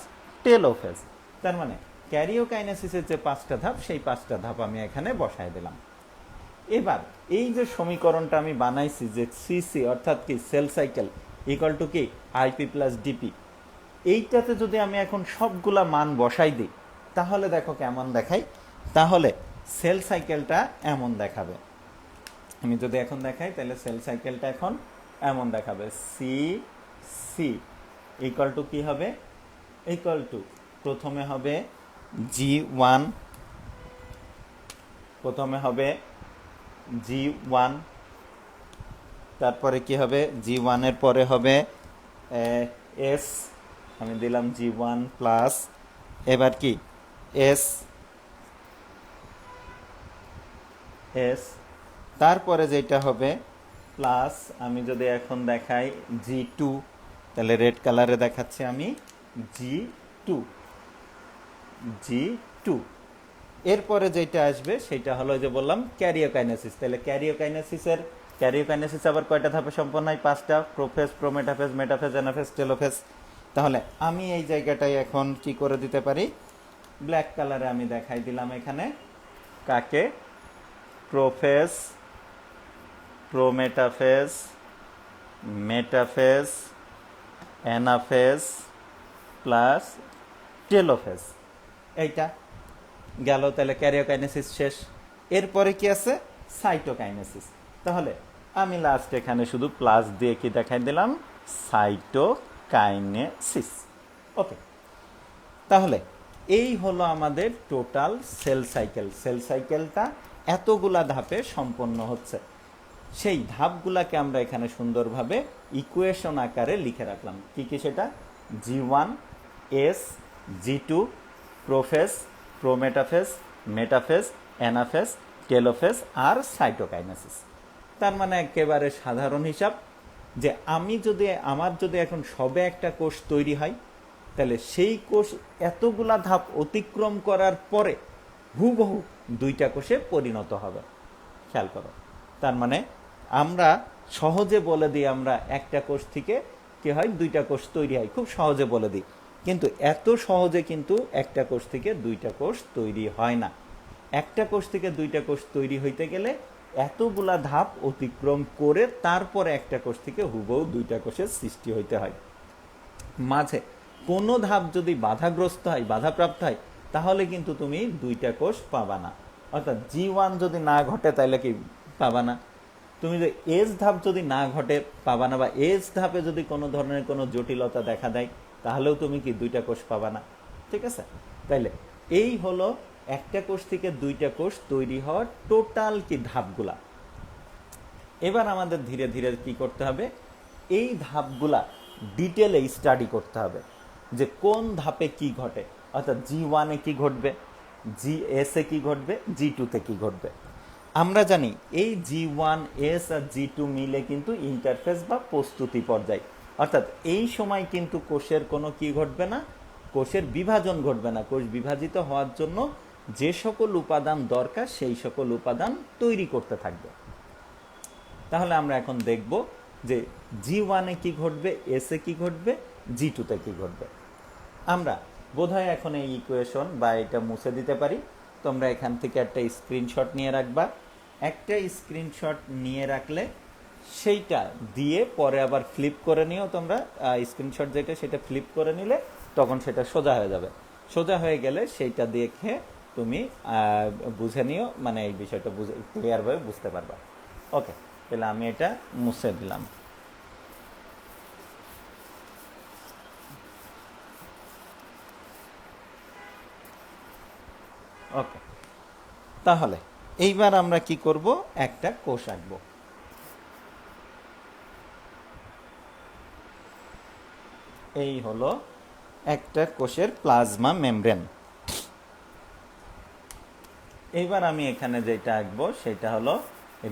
telophase. তার মানে ক্যারিওকাইনেসিসের যে 5টা ধাপ, সেই 5টা ধাপ আমি এখানে বসায় দিলাম। এবার এই যে সমীকরণটা আমি বানাইছি যে সিসি অর্থাৎ কি সেল সাইকেল ইকুয়াল টু কি আইপি প্লাস ডিপি, এইটাতে যদি আমি এখন সবগুলা মান বসাই দিই তাহলে দেখো কেমন দেখাই, তাহলে সেল সাইকেলটা এমন দেখাবে। আমি যদি এখন দেখাই তাহলে সেল সাইকেলটা এখন এমন দেখাবে, সি সি ইকুয়াল টু কি হবে, ইকুয়াল টু প্রথমে হবে G1, প্রথমে হবে G1, তারপরে কি হবে G1 এর পরে হবে এস, আমি দিলাম G1 প্লাস, এবার কি এস এস, তারপরে যেটা হবে প্লাস, আমি যদি এখন দেখাই G2, তাহলে রেড কালারে দেখাচ্ছি আমি G2, এরপরে যেটা আসবে সেটা হলো যে বললাম ক্যারিওকাইনেসিস। তাহলে ক্যারিওকাইনেসিস আবার কয়টা ধাপে সম্পন্ন হয়? 5টা: prophase, prometaphase, metaphase, anaphase, telophase. তাহলে আমি এই জায়গাটায় এখন কি করে দিতে পারি? ব্ল্যাক কালারে আমি দেখাই দিলাম এখানে কাকে? Prophase, prometaphase, metaphase, anaphase plus telophase. এইটা গেল। তাহলে ক্যারিওকাইনেসিস শেষ। এরপরে কি আছে? সাইটোকাইনেসিস। তাহলে আমি লাস্ট এখানে শুধু প্লাস দিয়ে কি দেখাই দিলাম? সাইটোকাইনেসিস। ওকে, তাহলে এই হলো আমাদের টোটাল সেল সাইকেল। সেল সাইকেলটা এতগুলা ধাপে সম্পন্ন হচ্ছে। সেই ধাপগুলাকে আমরা এখানে সুন্দরভাবে ইকুয়েশন আকারে লিখে রাখলাম। কি কি সেটা? G1, S, G2, prophase, prometaphase, metaphase, anaphase, telophase আর সাইটোকাইনেসিস। তার মানে একেবারে সাধারণ হিসাব যে আমার যদি এখন সবে একটা কোষ তৈরি হয়, তাহলে সেই কোষ এতগুলা ধাপ অতিক্রম করার পরে হুবহু 2টা কোষে পরিণত হবে। খেয়াল করো, তার মানে আমরা সহজে বলে দিই আমরা একটা কোষ থেকে কি হয়? 2টা কোষ তৈরি হয়, খুব সহজে বলে দিই। কিন্তু এত সহজে কিন্তু একটা কোষ থেকে 2টা কোষ তৈরি হয় না। একটা কোষ থেকে 2টা কোষ তৈরি হইতে গেলে এতগুলা ধাপ অতিক্রম করে তারপরে একটা কোষ থেকে হুবহু 2টা কোষের সৃষ্টি হইতে হয়। মাঝে কোনো ধাপ যদি বাধাগ্রস্ত হয়, বাধাপ্রাপ্ত হয়, তাহলে কিন্তু তুমি 2টা কোষ পাবা না। অর্থাৎ G1 যদি না ঘটে তাহলে কি পাবা না। তুমি যে এস ধাপ যদি না ঘটে পাবা না, বা এস ধাপে যদি কোনো ধরনের কোনো জটিলতা দেখা দেয় তাহলেও তুমি কি 2টা কোষ পাবা না। ঠিক আছে? তাইলে এই হলো একটা কোষ থেকে 2টা কোষ তৈরি হওয়ার টোটাল কি ধাপগুলা। এবার আমাদের ধীরে ধীরে কি করতে হবে? এই ধাপগুলা ডিটেলে স্টাডি করতে হবে যে কোন ধাপে কি ঘটে। অর্থাৎ G1 এ কি ঘটবে, GS এ কি ঘটবে, G2 তে কি ঘটবে। আমরা জানি এই G1, S আর G2 মিলে কিন্তু ইন্টারফেস বা প্রস্তুতি পর্যায়। অর্থাৎ এই সময় কিন্তু কোষের কোনো কি ঘটবে না, কোষের বিভাজন ঘটবে না। কোষ বিভাজিত হওয়ার জন্য যে সকল উপাদান দরকার সেই সকল উপাদান তৈরি করতে থাকবে। তাহলে আমরা এখন দেখব যে G1 এ কি ঘটবে, S এ কি ঘটবে, G2 তে কি ঘটবে। আমরা বোধহয় এখন এই ইকুয়েশন বা এটা মুছে দিতে পারি। তোমরা এখান থেকে একটা স্ক্রিনশট নিয়ে রাখবা। একটা স্ক্রিনশট নিয়ে রাখলে সেইটা দিয়ে পরে আবার ফ্লিপ করে নিও তোমরা। স্ক্রিনশট যেটা সেটা ফ্লিপ করে নিলে তখন সেটা সোজা হয়ে যাবে। সোজা হয়ে গেলে সেইটা দেখে তুমি বুঝে নিও, মানে এই বিষয়টা ক্লিয়ারভাবে বুঝতে পারবা। ওকে, তাহলে আমি এটা মুছে দিলাম। ওকে, তাহলে এইবার আমরা কি করব? একটা কোষ আঁকবো। এই হলো একটা কোষের প্লাজমা মেমব্রেন। এইবার আমি এখানে যেটা আঁকবো সেটা হলো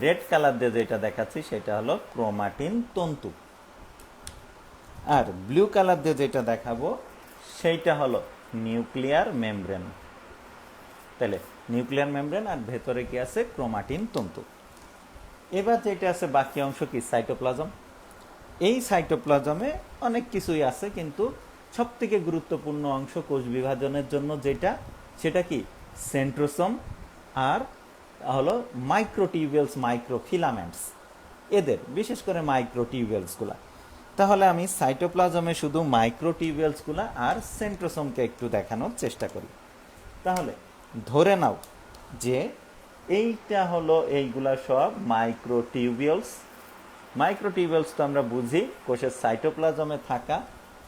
রেড কালার দিয়ে যেটা দেখাচ্ছি সেটা হলো ক্রোমাটিন তন্তু, আর ব্লু কালার দিয়ে যেটা দেখাবো সেইটা হলো নিউক্লিয়ার মেমব্রেন। তাহলে নিউক্লিয়ার মেমব্রেন আর ভেতরে কি আছে? ক্রোমাটিন তন্তু। এবার যেটা আছে বাকি অংশ কি? সাইটোপ্লাজম। এই সাইটোপ্লাজমে অনেক কিছুই আছে, কিন্তু সব থেকে গুরুত্বপূর্ণ অংশ কোষ বিভাজনের জন্য যেটা, সেটা কি? সেন্ট্রোসোম আর হলো মাইক্রোটিউবিউলস, মাইক্রোফিলামেন্টস। এদের বিশেষ করে মাইক্রোটিউবিউলসগুলা। তাহলে আমি সাইটোপ্লাজমে শুধু মাইক্রোটিউবিউলসগুলা আর সেন্ট্রোসোমকে একটু দেখানোর চেষ্টা করি। তাহলে ধরে নাও যে এইটা হলো, এইগুলা সব মাইক্রোটিউবিউলস। মাইক্রোটিউবিউলস তো আমরা বুঝি কোষের সাইটোপ্লাজমে থাকা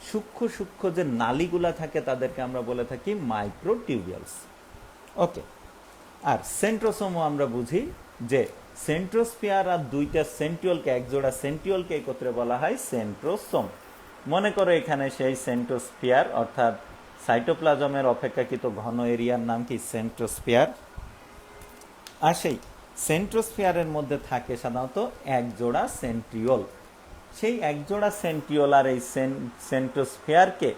সূক্ষ্ম সূক্ষ্ম যে নালীগুলা থাকে তাদেরকে আমরা বলে থাকি মাইক্রোটিউবিউলস। ওকে, আর সেন্ট্রোসোমও আমরা বুঝি যে সেন্ট্রোস্ফিয়ার আর 2টা সেন্ট্রিওলকে, একজোড়া সেন্ট্রিওলকে একত্রে বলা হয় সেন্ট্রোসোম। মনে করো এখানে সেই সেন্ট্রোস্ফিয়ার অর্থাৎ সাইটোপ্লাজমের অপেক্ষাকৃত ঘন এরিয়ার নাম কি? সেন্ট্রোস্ফিয়ার। আর সেই সেন্ট্রোস্ফিয়ারের মধ্যে থাকে সাধারণত একজোড়া সেন্ট্রিওল। সেই একজোড়া সেন্ট্রিওল আর এই সেন্ট্রোস্ফিয়ারকে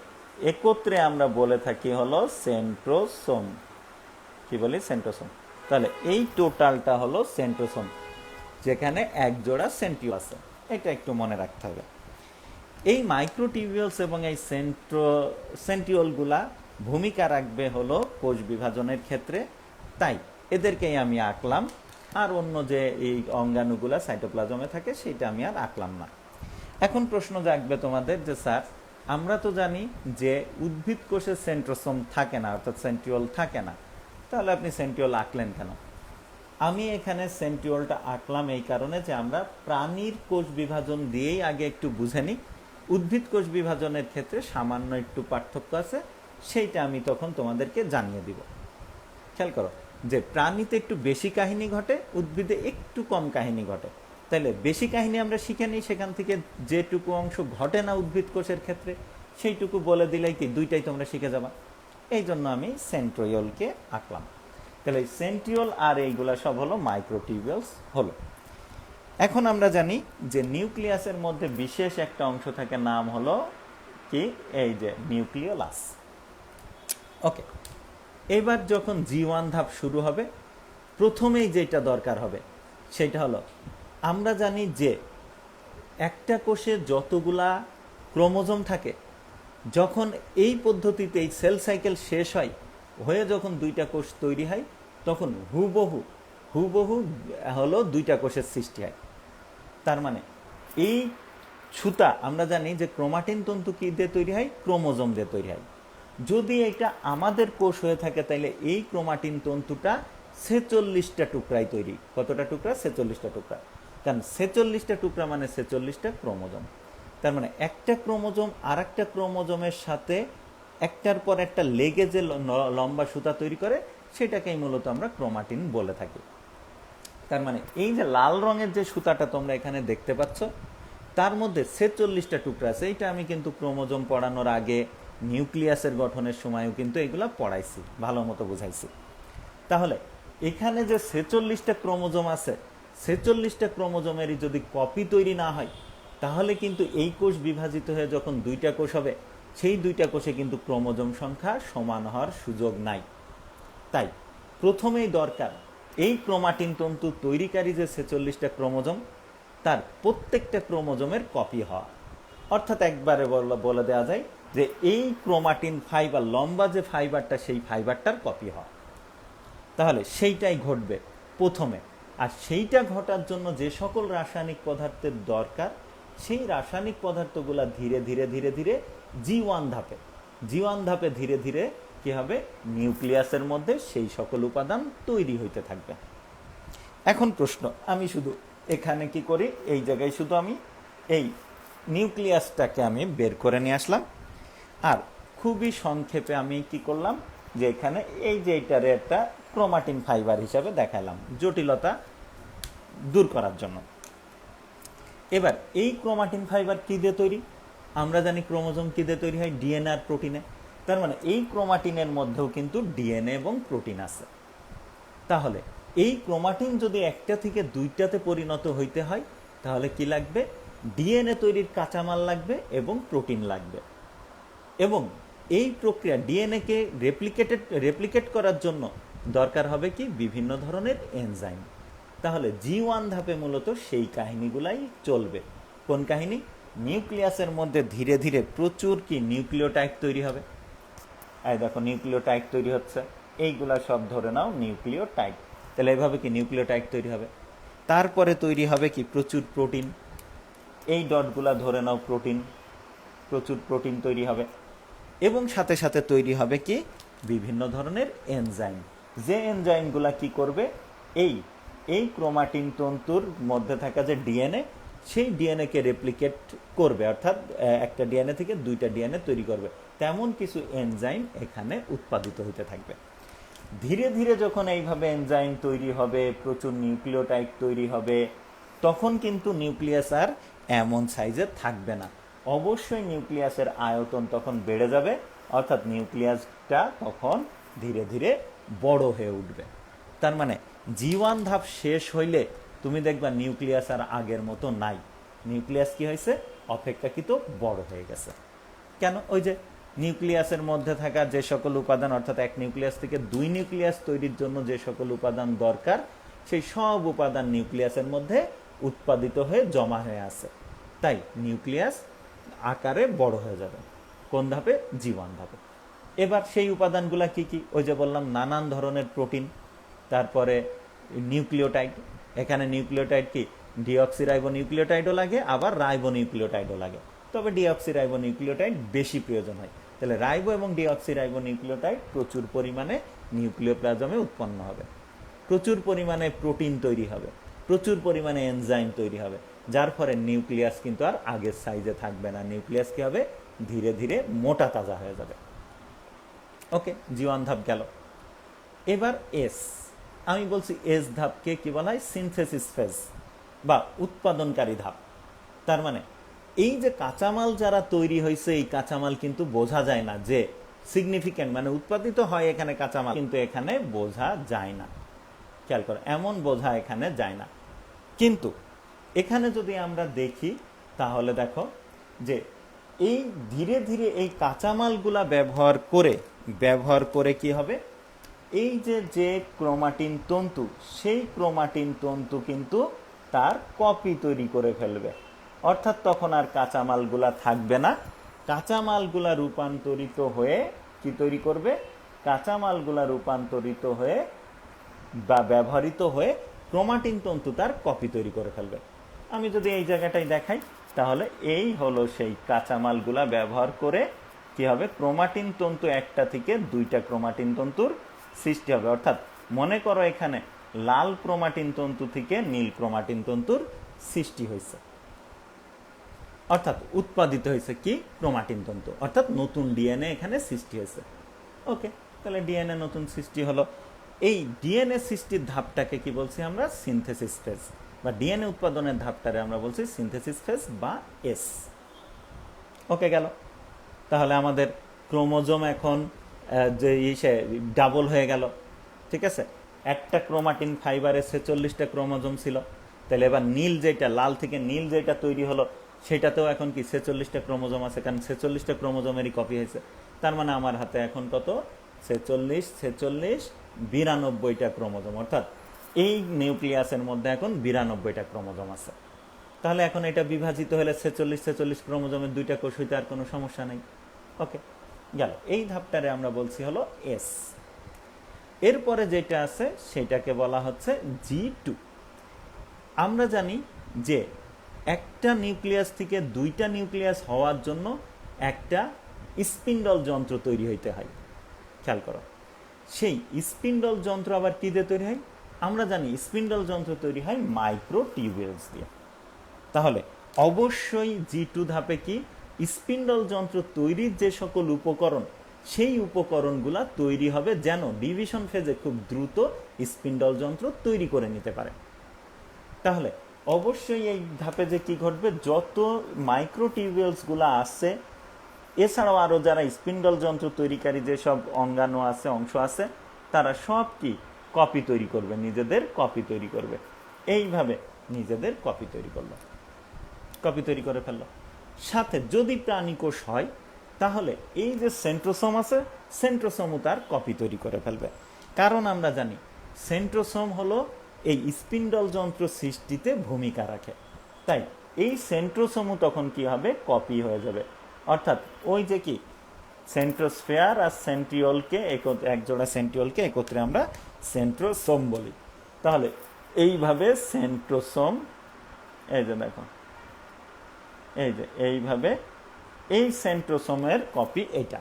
একত্রে আমরা বলে থাকি হলো সেন্ট্রোসোম। কি বলি, সেন্ট্রোসোম। তাহলে এই টোটালটা হলো সেন্ট্রোসোম, যেখানে এক জোড়া সেন্ট্রিওল আছে। এটা একটু মনে রাখতে হবে। এই মাইক্রোটিবিউলস এবং এই সেন্ট্রিওলগুলা ভূমিকা রাখবে হলো কোষ বিভাজনের ক্ষেত্রে, তাই এদেরকেই আমি আঁকলাম। আর অন্য যে এই অঙ্গাণুগুলা সাইটোপ্লাজমে থাকে সেটা আমি আর আঁকলাম না। এখন প্রশ্ন জাগবে তোমাদের যে স্যার, আমরা তো জানি যে উদ্ভিদ কোষে সেন্ট্রোসোম থাকে না, অর্থাৎ সেন্ট্রিওল থাকে না, তাহলে আপনি সেন্ট্রিওল আঁকলেন কেন? আমি এখানে সেন্ট্রিওলটা আঁকলাম এই কারণে যে আমরা প্রাণীর কোষ বিভাজন দিয়েই আগে একটু বুঝে নিই। উদ্ভিদ কোষ বিভাজনের ক্ষেত্রে সামান্য একটু পার্থক্য আছে, সেইটা আমি তখন তোমাদেরকে জানিয়ে দিব। খেয়াল করো যে প্রাণীতে একটু বেশি কাহিনী ঘটে, উদ্ভিদে একটু কম কাহিনী ঘটে। তাহলে বেশি কাহিনী আমরা শিখে নিই, সেখান থেকে যেটুকু অংশ ঘটে না উদ্ভিদ কোষের ক্ষেত্রে সেইটুকু বলে দিলেই কি দুইটাই তোমরা শিখে যাবা। এই জন্য আমি সেন্ট্রিওলকে আঁকলাম। তাহলে সেন্ট্রিওল আর এইগুলা সব হলো মাইক্রোটিবিউলস হলো। এখন আমরা জানি যে নিউক্লিয়াসের মধ্যে বিশেষ একটা অংশ থাকে, নাম হলো কি, এই যে নিউক্লিওলাস। ওকে, এবার যখন G1 ধাপ শুরু হবে, প্রথমেই যেটা দরকার হবে সেটা হলো, আমরা জানি যে একটা কোষে যতগুলা ক্রোমোজোম থাকে, যখন এই পদ্ধতিতে এই সেল সাইকেল শেষ হয়, হয়ে যখন দুইটা কোষ তৈরি হয়, তখন হুবহু হলো দুইটা কোষের সৃষ্টি হয়। তার মানে এই সুতা আমরা জানি যে ক্রোমাটিন তন্তু কি দিয়ে তৈরি হয়, ক্রোমোজোম দিয়ে তৈরি হয়। যদি এটা আমাদের কোষ হয়ে থাকে, তাহলে এই ক্রোমাটিন তন্তুটা 46টা টুকরায় তৈরি। কতটা টুকরা? 46টা টুকরা। কারণ 46টা টুকরা মানে 46টা ক্রোমোজোম। তার মানে একটা ক্রোমোজোম আর একটা ক্রোমোজোমের সাথে একটার পর একটা লেগে যে লম্বা সুতা তৈরি করে, সেটাকেই মূলত আমরা ক্রোমাটিন বলে থাকি। তার মানে এই যে লাল রঙের যে সুতাটা তোমরা এখানে দেখতে পাচ্ছ, তার মধ্যে 46টা টুকরা আছে। এইটা আমি কিন্তু ক্রোমোজোম পড়ানোর আগে নিউক্লিয়াসের গঠনের সময়ও কিন্তু এগুলা পড়াইছি, ভালো মতো বুঝাইছি। তাহলে এখানে যে 46টা ক্রোমোজোম আছে, 46টা ক্রোমোজোমেরই যদি কপি তৈরি না হয়, তাহলে কিন্তু এই কোষ বিভাজিত হয়ে যখন দুইটা কোষ হবে, সেই দুইটা কোষে কিন্তু ক্রোমোজোম সংখ্যা সমান হওয়ার সুযোগ নাই। তাই প্রথমেই দরকার এই ক্রোমাটিন তন্তু তৈরিকারী যে 46টা ক্রোমোজোম, তার প্রত্যেকটা ক্রোমোজোমের কপি হওয়া। অর্থাৎ একবারে বলে দেওয়া যায় যে এই ক্রোমাটিন ফাইবার, লম্বা যে ফাইবারটা, সেই ফাইবারটার কপি হওয়া। তাহলে সেইটাই ঘটবে প্রথমে। আর সেইটা ঘটার জন্য যে সকল রাসায়নিক পদার্থের দরকার, সেই রাসায়নিক পদার্থগুলা ধীরে ধীরে ধীরে ধীরে G1 ধাপে ধীরে ধীরে কি হবে, নিউক্লিয়াসের মধ্যে সেই সকল উপাদান তৈরি হইতে থাকবে। এখন প্রশ্ন, আমি শুধু এখানে কি করি, এই জায়গায় শুধু আমি এই নিউক্লিয়াসটাকে আমি বের করে নিয়ে আসলাম। আর খুবই সংক্ষেপে আমি কি করলাম, যে এখানে এই যে এইটারে একটা ক্রোমাটিন ফাইবার হিসাবে দেখালাম, জটিলতা দূর করার জন্য। এবার এই ক্রোমাটিন ফাইবার কি দিয়ে তৈরি? আমরা জানি ক্রোমোজোম কি দিয়ে তৈরি হয়, ডিএনএ আর প্রোটিনে। তার মানে এই ক্রোমাটিনের মধ্যেও কিন্তু ডিএনএ এবং প্রোটিন আছে। তাহলে এই ক্রোমাটিন যদি একটা থেকে দুইটাতে পরিণত হইতে হয়, তাহলে কি লাগবে? ডিএনএ তৈরির কাঁচামাল লাগবে এবং প্রোটিন লাগবে। এবং এই প্রক্রিয়া ডিএনএকে রেপ্লিকেট করার জন্য দরকার হবে কি, বিভিন্ন ধরনের এনজাইম। তাহলে G1 ধাপে মূলত সেই কাহিনীগুলাই চলবে। কোন কাহিনী? নিউক্লিয়াসের মধ্যে ধীরে ধীরে প্রচুর কি নিউক্লিওটাইড তৈরি হবে। এই দেখো নিউক্লিওটাইড তৈরি হচ্ছে, এইগুলা সব ধরে নাও নিউক্লিওটাইড। তাহলে এভাবে কি নিউক্লিওটাইড তৈরি হবে। তারপরে তৈরি হবে কি প্রচুর প্রোটিন, এই ডটগুলা ধরে নাও প্রোটিন, প্রচুর প্রোটিন তৈরি হবে। এবং সাথে সাথে তৈরি হবে কি বিভিন্ন ধরনের এনজাইম, যে এনজাইমগুলা কি করবে, এই ক্রোমাটিন তন্তুর মধ্যে থাকা যে ডিএনএ, সেই ডিএনএকে রেপ্লিকেট করবে, অর্থাৎ একটা ডিএনএ থেকে দুইটা ডিএনএ তৈরি করবে। তেমন কিছু এনজাইম এখানে উৎপাদিত হতে থাকবে। ধীরে ধীরে যখন এইভাবে এনজাইম তৈরি হবে, প্রচুর নিউক্লিওটাইড তৈরি হবে, তখন কিন্তু নিউক্লিয়াস আর এমন সাইজের থাকবে না। অবশ্যই নিউক্লিয়াসের আয়তন তখন বেড়ে যাবে, অর্থাৎ নিউক্লিয়াসটা তখন ধীরে ধীরে বড় হয়ে উঠবে। তার মানে G1 ধাপ শেষ হইলে তুমি দেখবা নিউক্লিয়াস আর আগের মতো নাই। নিউক্লিয়াস কি হয়েছে, অপেক্ষাকৃত বড় হয়ে গেছে। কেন? ওই যে নিউক্লিয়াসের মধ্যে থাকা যে সকল উপাদান, অর্থাৎ এক নিউক্লিয়াস থেকে দুই নিউক্লিয়াস তৈরির জন্য যে সকল উপাদান দরকার, সেই সব উপাদান নিউক্লিয়াসের মধ্যে উৎপাদিত হয়ে জমা হয়ে আছে। তাই নিউক্লিয়াস আকারে বড় হয়ে যাবে। কোন ধাপে? জি1 ধাপে। এবার সেই উপাদানগুলা কি কি? ওই যে বললাম নানান ধরনের প্রোটিন, তারপরে নিউক্লিওটাইড। এখানে নিউক্লিওটাইড কি? ডিঅক্সিরাইবোনিউক্লিওটাইডও লাগে, আবার রাইবোনিউক্লিওটাইডও লাগে, তবে ডিঅক্সিরাইবোনিউক্লিওটাইড বেশি প্রয়োজন হয়। তাহলে রাইবো এবং ডিঅক্সিরাইবোনিউক্লিওটাইড প্রচুর পরিমাণে নিউক্লিওপ্লাজমে উৎপন্ন হবে, প্রচুর পরিমাণে প্রোটিন তৈরি হবে, প্রচুর পরিমাণে এনজাইম তৈরি হবে, যার ফলে নিউক্লিয়াস কিন্তু আর আগের সাইজে থাকবে না। নিউক্লিয়াস কি হবে? ধীরে ধীরে মোটা তাজা হয়ে যাবে। ওকে, জি1 ধাপ গেল। এবার এস, আমি বলছি এস ধাপকে কি বলা হয়? সিনথেসিস ফেজ বা উৎপাদনকারী ধাপ। তার মানে এই যে কাঁচামাল যারা তৈরি হয়েছে, এই কাঁচামাল কিন্তু বোঝা যায় না যে সিগনিফিক্যান্ট, মানে উৎপাদিত হয় এখানে কাঁচামাল, কিন্তু এখানে বোঝা যায় না। খেয়াল করো, এমন বোঝা এখানে যায় না। কিন্তু এখানে যদি আমরা দেখি তাহলে দেখো যে এই ধীরে ধীরে এই কাঁচামালগুলা ব্যবহার করে কি হবে? এই যে ক্রোমাটিন তন্তু, সেই ক্রোমাটিন তন্তু কিন্তু তার কপি তৈরি করে ফেলবে। অর্থাৎ তখন আর কাঁচামালগুলা থাকবে না। কাঁচামালগুলা রূপান্তরিত হয়ে কি তৈরি করবে? কাঁচামালগুলা রূপান্তরিত হয়ে বা ব্যবহৃত হয়ে ক্রোমাটিন তন্তু তার কপি তৈরি করে ফেলবে। আমি যদি এই জায়গাটাই দেখাই তাহলে এই হলো সেই কাঁচামালগুলা ব্যবহার করে কি হবে? ক্রোমাটিন তন্তু একটা থেকে দুইটা ক্রোমাটিন তন্তুর সৃষ্টি হবে। অর্থাৎ মনে করো এখানে লাল ক্রোমাটিন তন্তু থেকে নীল ক্রোমাটিন তন্তুর সৃষ্টি হয়েছে, অর্থাৎ উৎপাদিত হয়েছে কি? ক্রোমাটিন তন্তু, অর্থাৎ নতুন ডিএনএ এখানে সৃষ্টি হয়েছে। ওকে, তাহলে ডিএনএ নতুন সৃষ্টি হলো। এই ডিএনএ সৃষ্টির ধাপটাকে কি বলছি আমরা? সিনথেসিস ফেজ, বা ডিএনএ উৎপাদনের ধাপটারে আমরা বলছি সিনথেসিস ফেজ বা এস। ওকে, গেল। তাহলে আমাদের ক্রোমোজোম এখন যে ডাবল হয়ে গেল, ঠিক আছে? একটা ক্রোমাটিন ফাইবারে 46টা ক্রোমোজোম ছিল, তাহলে এবার নীল যেটা, লাল থেকে নীল যেটা তৈরি হলো, সেটাতেও এখন কি 46টা ক্রোমোজোম আছে, কারণ 46টা ক্রোমোজোমেরই কপি হয়েছে। তার মানে আমার হাতে এখন কত? 46, 92টা ক্রোমোজোম, অর্থাৎ এই নিউক্লিয়াসের মধ্যে এখন 92টা ক্রোমোজোম আছে। তাহলে এখন এটা বিভাজিত হলে 46 ক্রোমোজোমের দুইটা কোষ হইতে আর কোনো সমস্যা নেই। ওকে, গেল। এই ধাপটারে আমরা বলছি হলো এস। এরপরে যেটা আছে সেটাকে বলা হচ্ছে জি2। আমরা জানি যে একটা নিউক্লিয়াস থেকে দুইটা নিউক্লিয়াস হওয়ার জন্য একটা স্পিন্ডল যন্ত্র তৈরি হইতে হয়। খেয়াল করো, সেই স্পিন্ডল যন্ত্র আবার কি দিয়ে তৈরি হয়? আমরা জানি স্পিন্ডল যন্ত্র তৈরি হয় মাইক্রোটিউবিউলস দিয়ে। তাহলে অবশ্যই জি2 ধাপে কি? স্পিন্ডল যন্ত্র তৈরির যে সকল উপকরণ, সেই উপকরণগুলা তৈরি হবে যেন ডিভিশন ফেজে খুব দ্রুত স্পিন্ডল যন্ত্র তৈরি করে নিতে পারে। তাহলে অবশ্যই এই ধাপে যে কি ঘটবে? যত মাইক্রোটিউবিউলসগুলো আছে, এছাড়াও আরও যারা স্পিন্ডল যন্ত্র তৈরিকারী যেসব অঙ্গাণু আছে, অংশ আছে, তারা সব কি কপি তৈরি করবে, নিজেদের কপি তৈরি করবে। এইভাবে নিজেদের কপি তৈরি করলো, কপি তৈরি করে ফেললো। সাথে যদি প্রাণীকোষ হয় তাহলে এই যে সেন্ট্রোসোম আছে, সেন্ট্রোসোমও তার কপি তৈরি করে ফেলবে। কারণ আমরা জানি সেন্ট্রোসোম হলো এই স্পিন্ডল যন্ত্র সৃষ্টিতে ভূমিকা রাখে। তাই এই সেন্ট্রোসোমও তখন কি হবে? কপি হয়ে যাবে। অর্থাৎ ওই যে কি সেন্ট্রোস্ফেয়ার আর সেন্ট্রিওলকে, একজোড়া সেন্ট্রিওলকে একত্রে আমরা সেন্ট্রোসোম বলি। তাহলে এইভাবে সেন্ট্রোসোম, এই যে দেখো, এই যে এইভাবে এই সেন্ট্রোসোমের কপি এটা।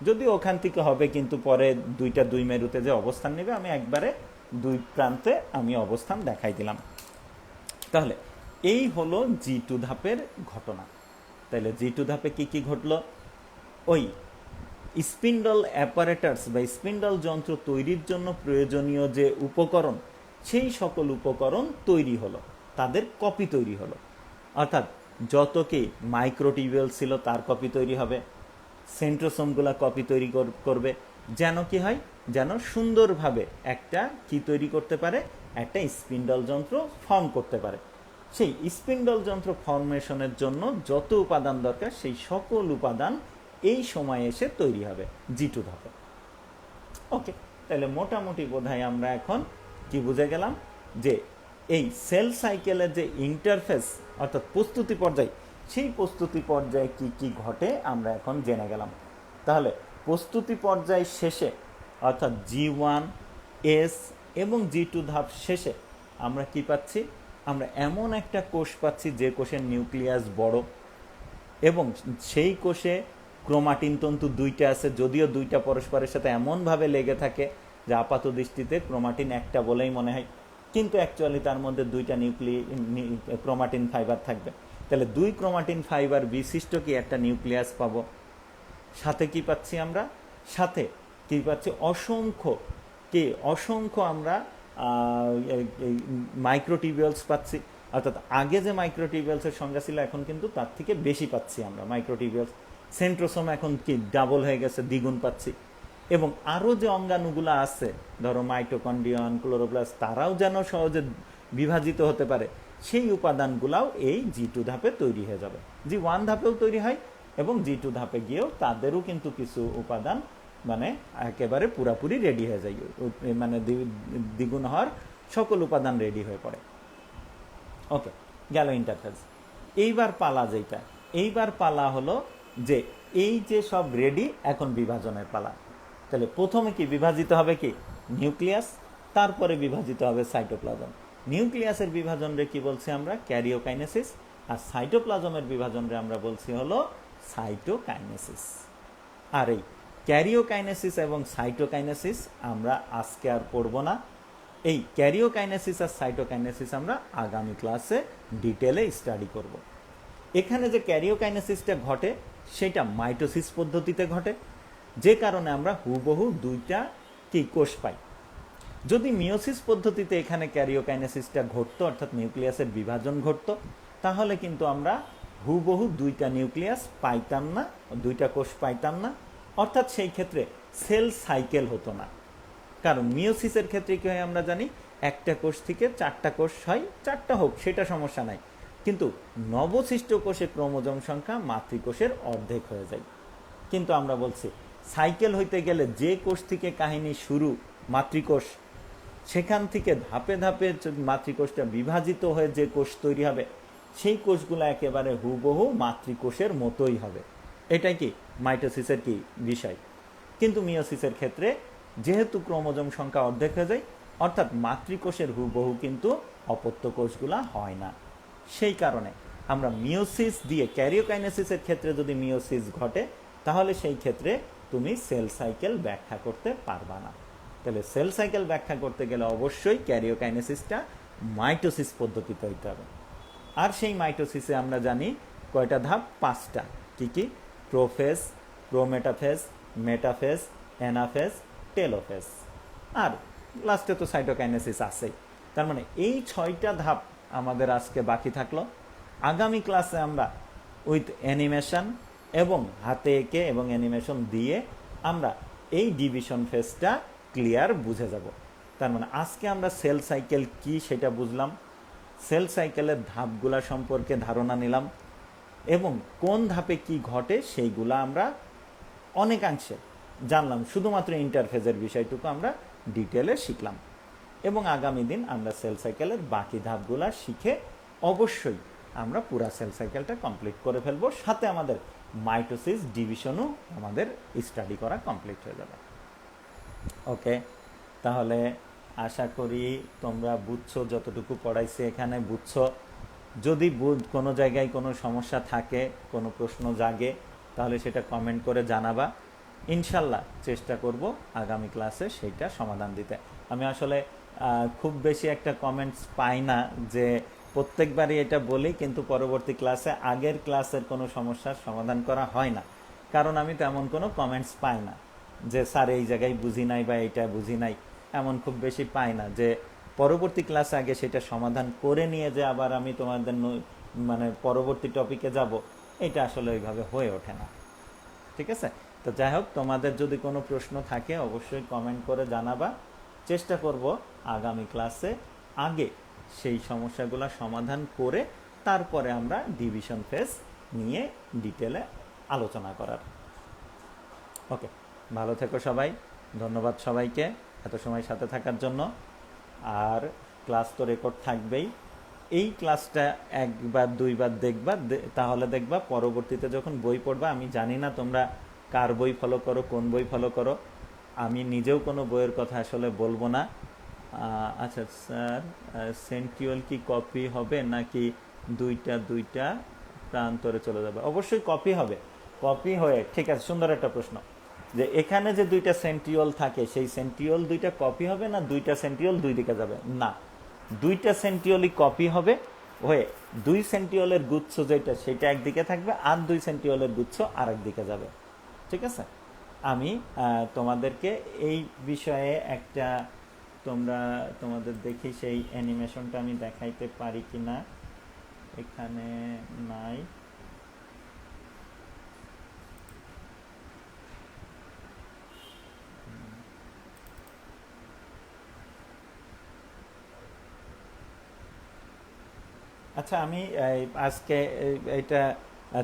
যদি ওখান থেকে হবে, কিন্তু পরে দুইটা দুই মেরুতে যে অবস্থান নেবে, আমি একবারে দুই প্রান্তে আমি অবস্থান দেখাই দিলাম। তাহলে এই হলো জি2 ধাপের ঘটনা। তাহলে জি2 ধাপে কি কি ঘটলো? ওই স্পিন্ডল অ্যাপারেটাস বা স্পিন্ডল যন্ত্র তৈরির জন্য প্রয়োজনীয় যে উপকরণ, সেই সকল উপকরণ তৈরি হলো, তাদের কপি তৈরি হলো। অর্থাৎ যত কি মাইক্রোটিউবিউল ছিল তার কপি তৈরি হবে, সেন্ট্রোসোমগুলা কপি তৈরি করবে, যেন কি হয়? যেন সুন্দরভাবে একটা কি তৈরি করতে পারে? একটা স্পিন্ডল যন্ত্র ফর্ম করতে পারে। সেই স্পিন্ডল যন্ত্র ফর্মেশনের জন্য যত উপাদান দরকার, সেই সকল উপাদান এই সময় এসে তৈরি হবে G2 ধাপে। ওকে, তাহলে মোটামুটি বোধহয় আমরা এখন কি বুঝে গেলাম যে এই সেল সাইকেলের যে ইন্টারফেস অর্থাৎ প্রস্তুতি পর্যায়, সেই প্রস্তুতি পর্যায়ে কি কি ঘটে আমরা এখন জেনে গেলাম। তাহলে প্রস্তুতি পর্যায় শেষে অর্থাৎ G1, S এবং G2 ধাপ শেষে আমরা কি পাচ্ছি? আমরা এমন একটা কোষ পাচ্ছি যে কোষের নিউক্লিয়াস বড় এবং সেই কোষে ক্রোমাটিন তন্তু দুইটা আছে, যদিও দুইটা পরস্পরের সাথে এমনভাবে লেগে থাকে যে আপাত দৃষ্টিতে ক্রোমাটিন একটা বলেই মনে হয়, কিন্তু অ্যাকচুয়ালি তার মধ্যে দুইটা ক্রোমাটিন ফাইবার থাকবে। তাহলে দুই ক্রোমাটিন ফাইবার বিশিষ্ট কি একটা নিউক্লিয়াস পাবো। সাথে কি পাচ্ছি আমরা? সাথে কি পাচ্ছি? অসংখ্য আমরা মাইক্রোটিবিউলস পাচ্ছি। অর্থাৎ আগে যে মাইক্রোটিবিউলসের সংখ্যা ছিল এখন কিন্তু তার থেকে বেশি পাচ্ছি আমরা মাইক্রোটিবিউলস। সেন্ট্রোসোম এখন কি ডাবল হয়ে গেছে, দ্বিগুণ পাচ্ছি। এবং আরও যে অঙ্গাণুগুলো আছে, ধরো মাইটোকন্ড্রিয়ন, ক্লোরোপ্লাস্ট, তারাও যেন সহজে বিভাজিত হতে পারে, সেই উপাদানগুলাও এই G2 ধাপে তৈরি হয়ে যাবে। G1 ধাপেও তৈরি হয় এবং G2 ধাপে গিয়েও তাদেরও কিন্তু কিছু উপাদান মানে একেবারে পুরাপুরি রেডি হয়ে যায়, মানে দ্বিগুণ হওয়ার সকল উপাদান রেডি হয়ে পড়ে। ওকে, গেল ইন্টারফেস। এইবার পালা হলো যে এই যে সব রেডি, এখন বিভাজনের পালা। তাহলে প্রথমে কি বিভাজিত হবে? কি নিউক্লিয়াস, তারপরে বিভাজিত হবে সাইটোপ্লাজম। নিউক্লিয়াসের বিভাজন রে কি বলছি আমরা? ক্যারিওকাইনেসিস। আর সাইটোপ্লাজমের বিভাজন রে আমরা বলছি হলো সাইটোকাইনেসিস। আর এই ক্যারিওকাইনেসিস এবং সাইটোকাইনেসিস আমরা আজকে আর পড়ব না। এই ক্যারিওকাইনেসিস আর সাইটোকাইনেসিস আমরা আগামী ক্লাসে ডিটেলে স্টাডি করব। এখানে যে ক্যারিওকাইনেসিসটা ঘটে সেটা মাইটোসিস পদ্ধতিতে ঘটে, যে কারণে আমরা হুবহু দুইটা কি কোষ পাই। যদি মিওসিস পদ্ধতিতে এখানে ক্যারিওকাইনেসিসটা ঘটতো, অর্থাৎ নিউক্লিয়াসের বিভাজন ঘটতো, তাহলে কিন্তু আমরা হুবহু দুইটা নিউক্লিয়াস পাইতাম না, দুইটা কোষ পাইতাম না, অর্থাৎ সেই ক্ষেত্রে সেল সাইকেল হতো না। কারণ মিওসিসের ক্ষেত্রে কি হয় আমরা জানি, একটা কোষ থেকে চারটা কোষ হয়, চারটা হোক সেটা সমস্যা নাই, কিন্তু নবসৃষ্ট কোষে ক্রোমোজোম সংখ্যা মাতৃকোষের অর্ধেক হয়ে যায়। কিন্তু আমরা বলছি সাইকেল হইতে গেলে যে কোষ থেকে কাহিনী শুরু, মাতৃকোষ, সেখান থেকে ধাপে ধাপে মাতৃকোষটা বিভাজিত হয়ে যে কোষ তৈরি হবে, সেই কোষগুলো একেবারে হুবহু মাতৃকোষের মতোই হবে। এটাই কি মাইটোসিসের কি বিষয়। কিন্তু মিওসিসের ক্ষেত্রে যেহেতু ক্রোমোজোম সংখ্যা অর্ধেক হয়ে যায়, অর্থাৎ মাতৃকোষের হুবহু কিন্তু অপত্য কোষগুলা হয় না। সেই কারণে আমরা মিওসিস দিয়ে, ক্যারিওকাইনেসিসের ক্ষেত্রে যদি মিওসিস ঘটে, তাহলে সেই ক্ষেত্রে তুমি সেল সাইকেল ব্যাখ্যা করতে পারবা না। তাহলে সেল সাইকেল ব্যাখ্যা করতে গেলে অবশ্যই ক্যারিওকাইনেসিসটা মাইটোসিস পদ্ধতিতে হইতে হবে। আর সেই মাইটোসিসে আমরা জানি কয়টা ধাপ? 5টা। কি কি? Prophase, prometaphase, metaphase, anaphase, telophase, আর লাস্টে তো সাইটোকাইনেসিস আছেই। তার মানে এই 6টা ধাপ আমাদের আজকে বাকি থাকলো। আগামী ক্লাসে আমরা উইথ অ্যানিমেশন এবং হাতে এঁকে এবং অ্যানিমেশন দিয়ে আমরা এই ডিভিশন ফেজটা ক্লিয়ার বুঝে যাব। তার মানে আজকে আমরা সেল সাইকেল কি সেটা বুঝলাম, সেল সাইকেলের ধাপগুলা সম্পর্কে ধারণা নিলাম, এবং কোন ধাপে কি ঘটে সেইগুলা আমরা অনেকাংশে জানলাম। শুধুমাত্র ইন্টারফেজের বিষয়টুকু আমরা ডিটেলে শিখলাম, এবং আগামী দিন আমরা সেল সাইকেলের বাকি ধাপগুলা শিখে অবশ্যই আমরা পুরা সেল সাইকেলটা কমপ্লিট করে ফেলবো। সাথে আমাদের মাইটোসিস ডিভিশনও আমাদের স্টাডি করা কমপ্লিট হয়ে যাবে। ওকে, তাহলে আশা করি তোমরা বুঝছো, যতটুকু পড়াইছে এখানে বুঝছো। যদি কোনো জায়গায় কোনো সমস্যা থাকে, কোনো প্রশ্ন জাগে, তাহলে সেটা কমেন্ট করে জানাবা। ইনশাল্লাহ চেষ্টা করব আগামী ক্লাসে সেইটা সমাধান দিতে। আমি আসলে খুব বেশি একটা কমেন্টস পাই না, যে প্রত্যেকবারই এটা বলি কিন্তু পরবর্তী ক্লাসে আগের ক্লাসের কোনো সমস্যার সমাধান করা হয় না, কারণ আমি তেমন কোনো কমেন্টস পাই না যে স্যার এই জায়গায় বুঝি নাই বা এইটা বুঝি নাই, এমন খুব বেশি পাই না যে পরবর্তী ক্লাসে আগে সেটা সমাধান করে নিয়ে যে আবার আমি তোমাদের মানে পরবর্তী টপিকে যাব, এটা আসলে ওইভাবে হয়ে ওঠে না। ঠিক আছে, তো যাই হোক, তোমাদের যদি কোনো প্রশ্ন থাকে অবশ্যই কমেন্ট করে জানাবা। চেষ্টা করব আগামী ক্লাসে আগে সেই সমস্যাগুলো সমাধান করে তারপরে আমরা ডিভিশন ফেজ নিয়ে ডিটেলে আলোচনা করার। ওকে, ভালো থেকো সবাই। ধন্যবাদ সবাইকে এত সময় সাথে থাকার জন্য। আর ক্লাস তো রেকর্ড থাকবেই। এই ক্লাসটা একবার দুইবার দেখবা, তাহলে দেখবা পরবর্তীতে যখন বই পড়বা, আমি জানি না তোমরা কার বই ফলো করো, কোন বই ফলো করো, আমি নিজেও কোনো বইয়ের কথা আসলে বলবো না। আচ্ছা স্যার, সেন্ট্রিওল কি কপি হবে নাকি দুইটা দুইটা প্রান্তরে চলে যাবে? অবশ্যই কপি হবে। কপি হয়ে, ঠিক আছে, সুন্দর একটা প্রশ্ন, যে এখানে যে দুইটা সেন্ট্রিওল থাকে সেই সেন্ট্রিওল দুইটা কপি হবে না দুইটা সেন্ট্রিওল দুই দিকে যাবে? না, দুইটা সেন্ট্রিওলই কপি হবে হয়ে 2 সেন্ট্রিওলের গুচ্ছ যেটা সেটা একদিকে থাকবে, আর 2 সেন্ট্রিওলের গুচ্ছ আর একদিকে যাবে। ঠিক আছে? আমি তোমাদেরকে এই বিষয়ে একটা, তোমাদের দেখি সেই অ্যানিমেশনটা আমি দেখাইতে পারি কিনা, এখানে নাই। আচ্ছা, আমি আজকে এইটা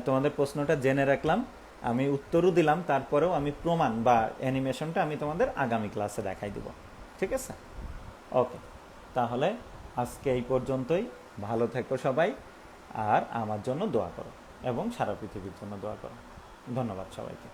তোমাদের প্রশ্নটা জেনে রাখলাম, আমি উত্তরও দিলাম, তারপরেও আমি প্রমাণ বা অ্যানিমেশনটা আমি তোমাদের আগামী ক্লাসে দেখাই দিব। ঠিক আছে? ওকে, তাহলে আজকে এই পর্যন্তই। ভালো থেকো সবাই, আর আমার জন্য দোয়া করো এবং সারা পৃথিবীর জন্য দোয়া করো। ধন্যবাদ সবাইকে।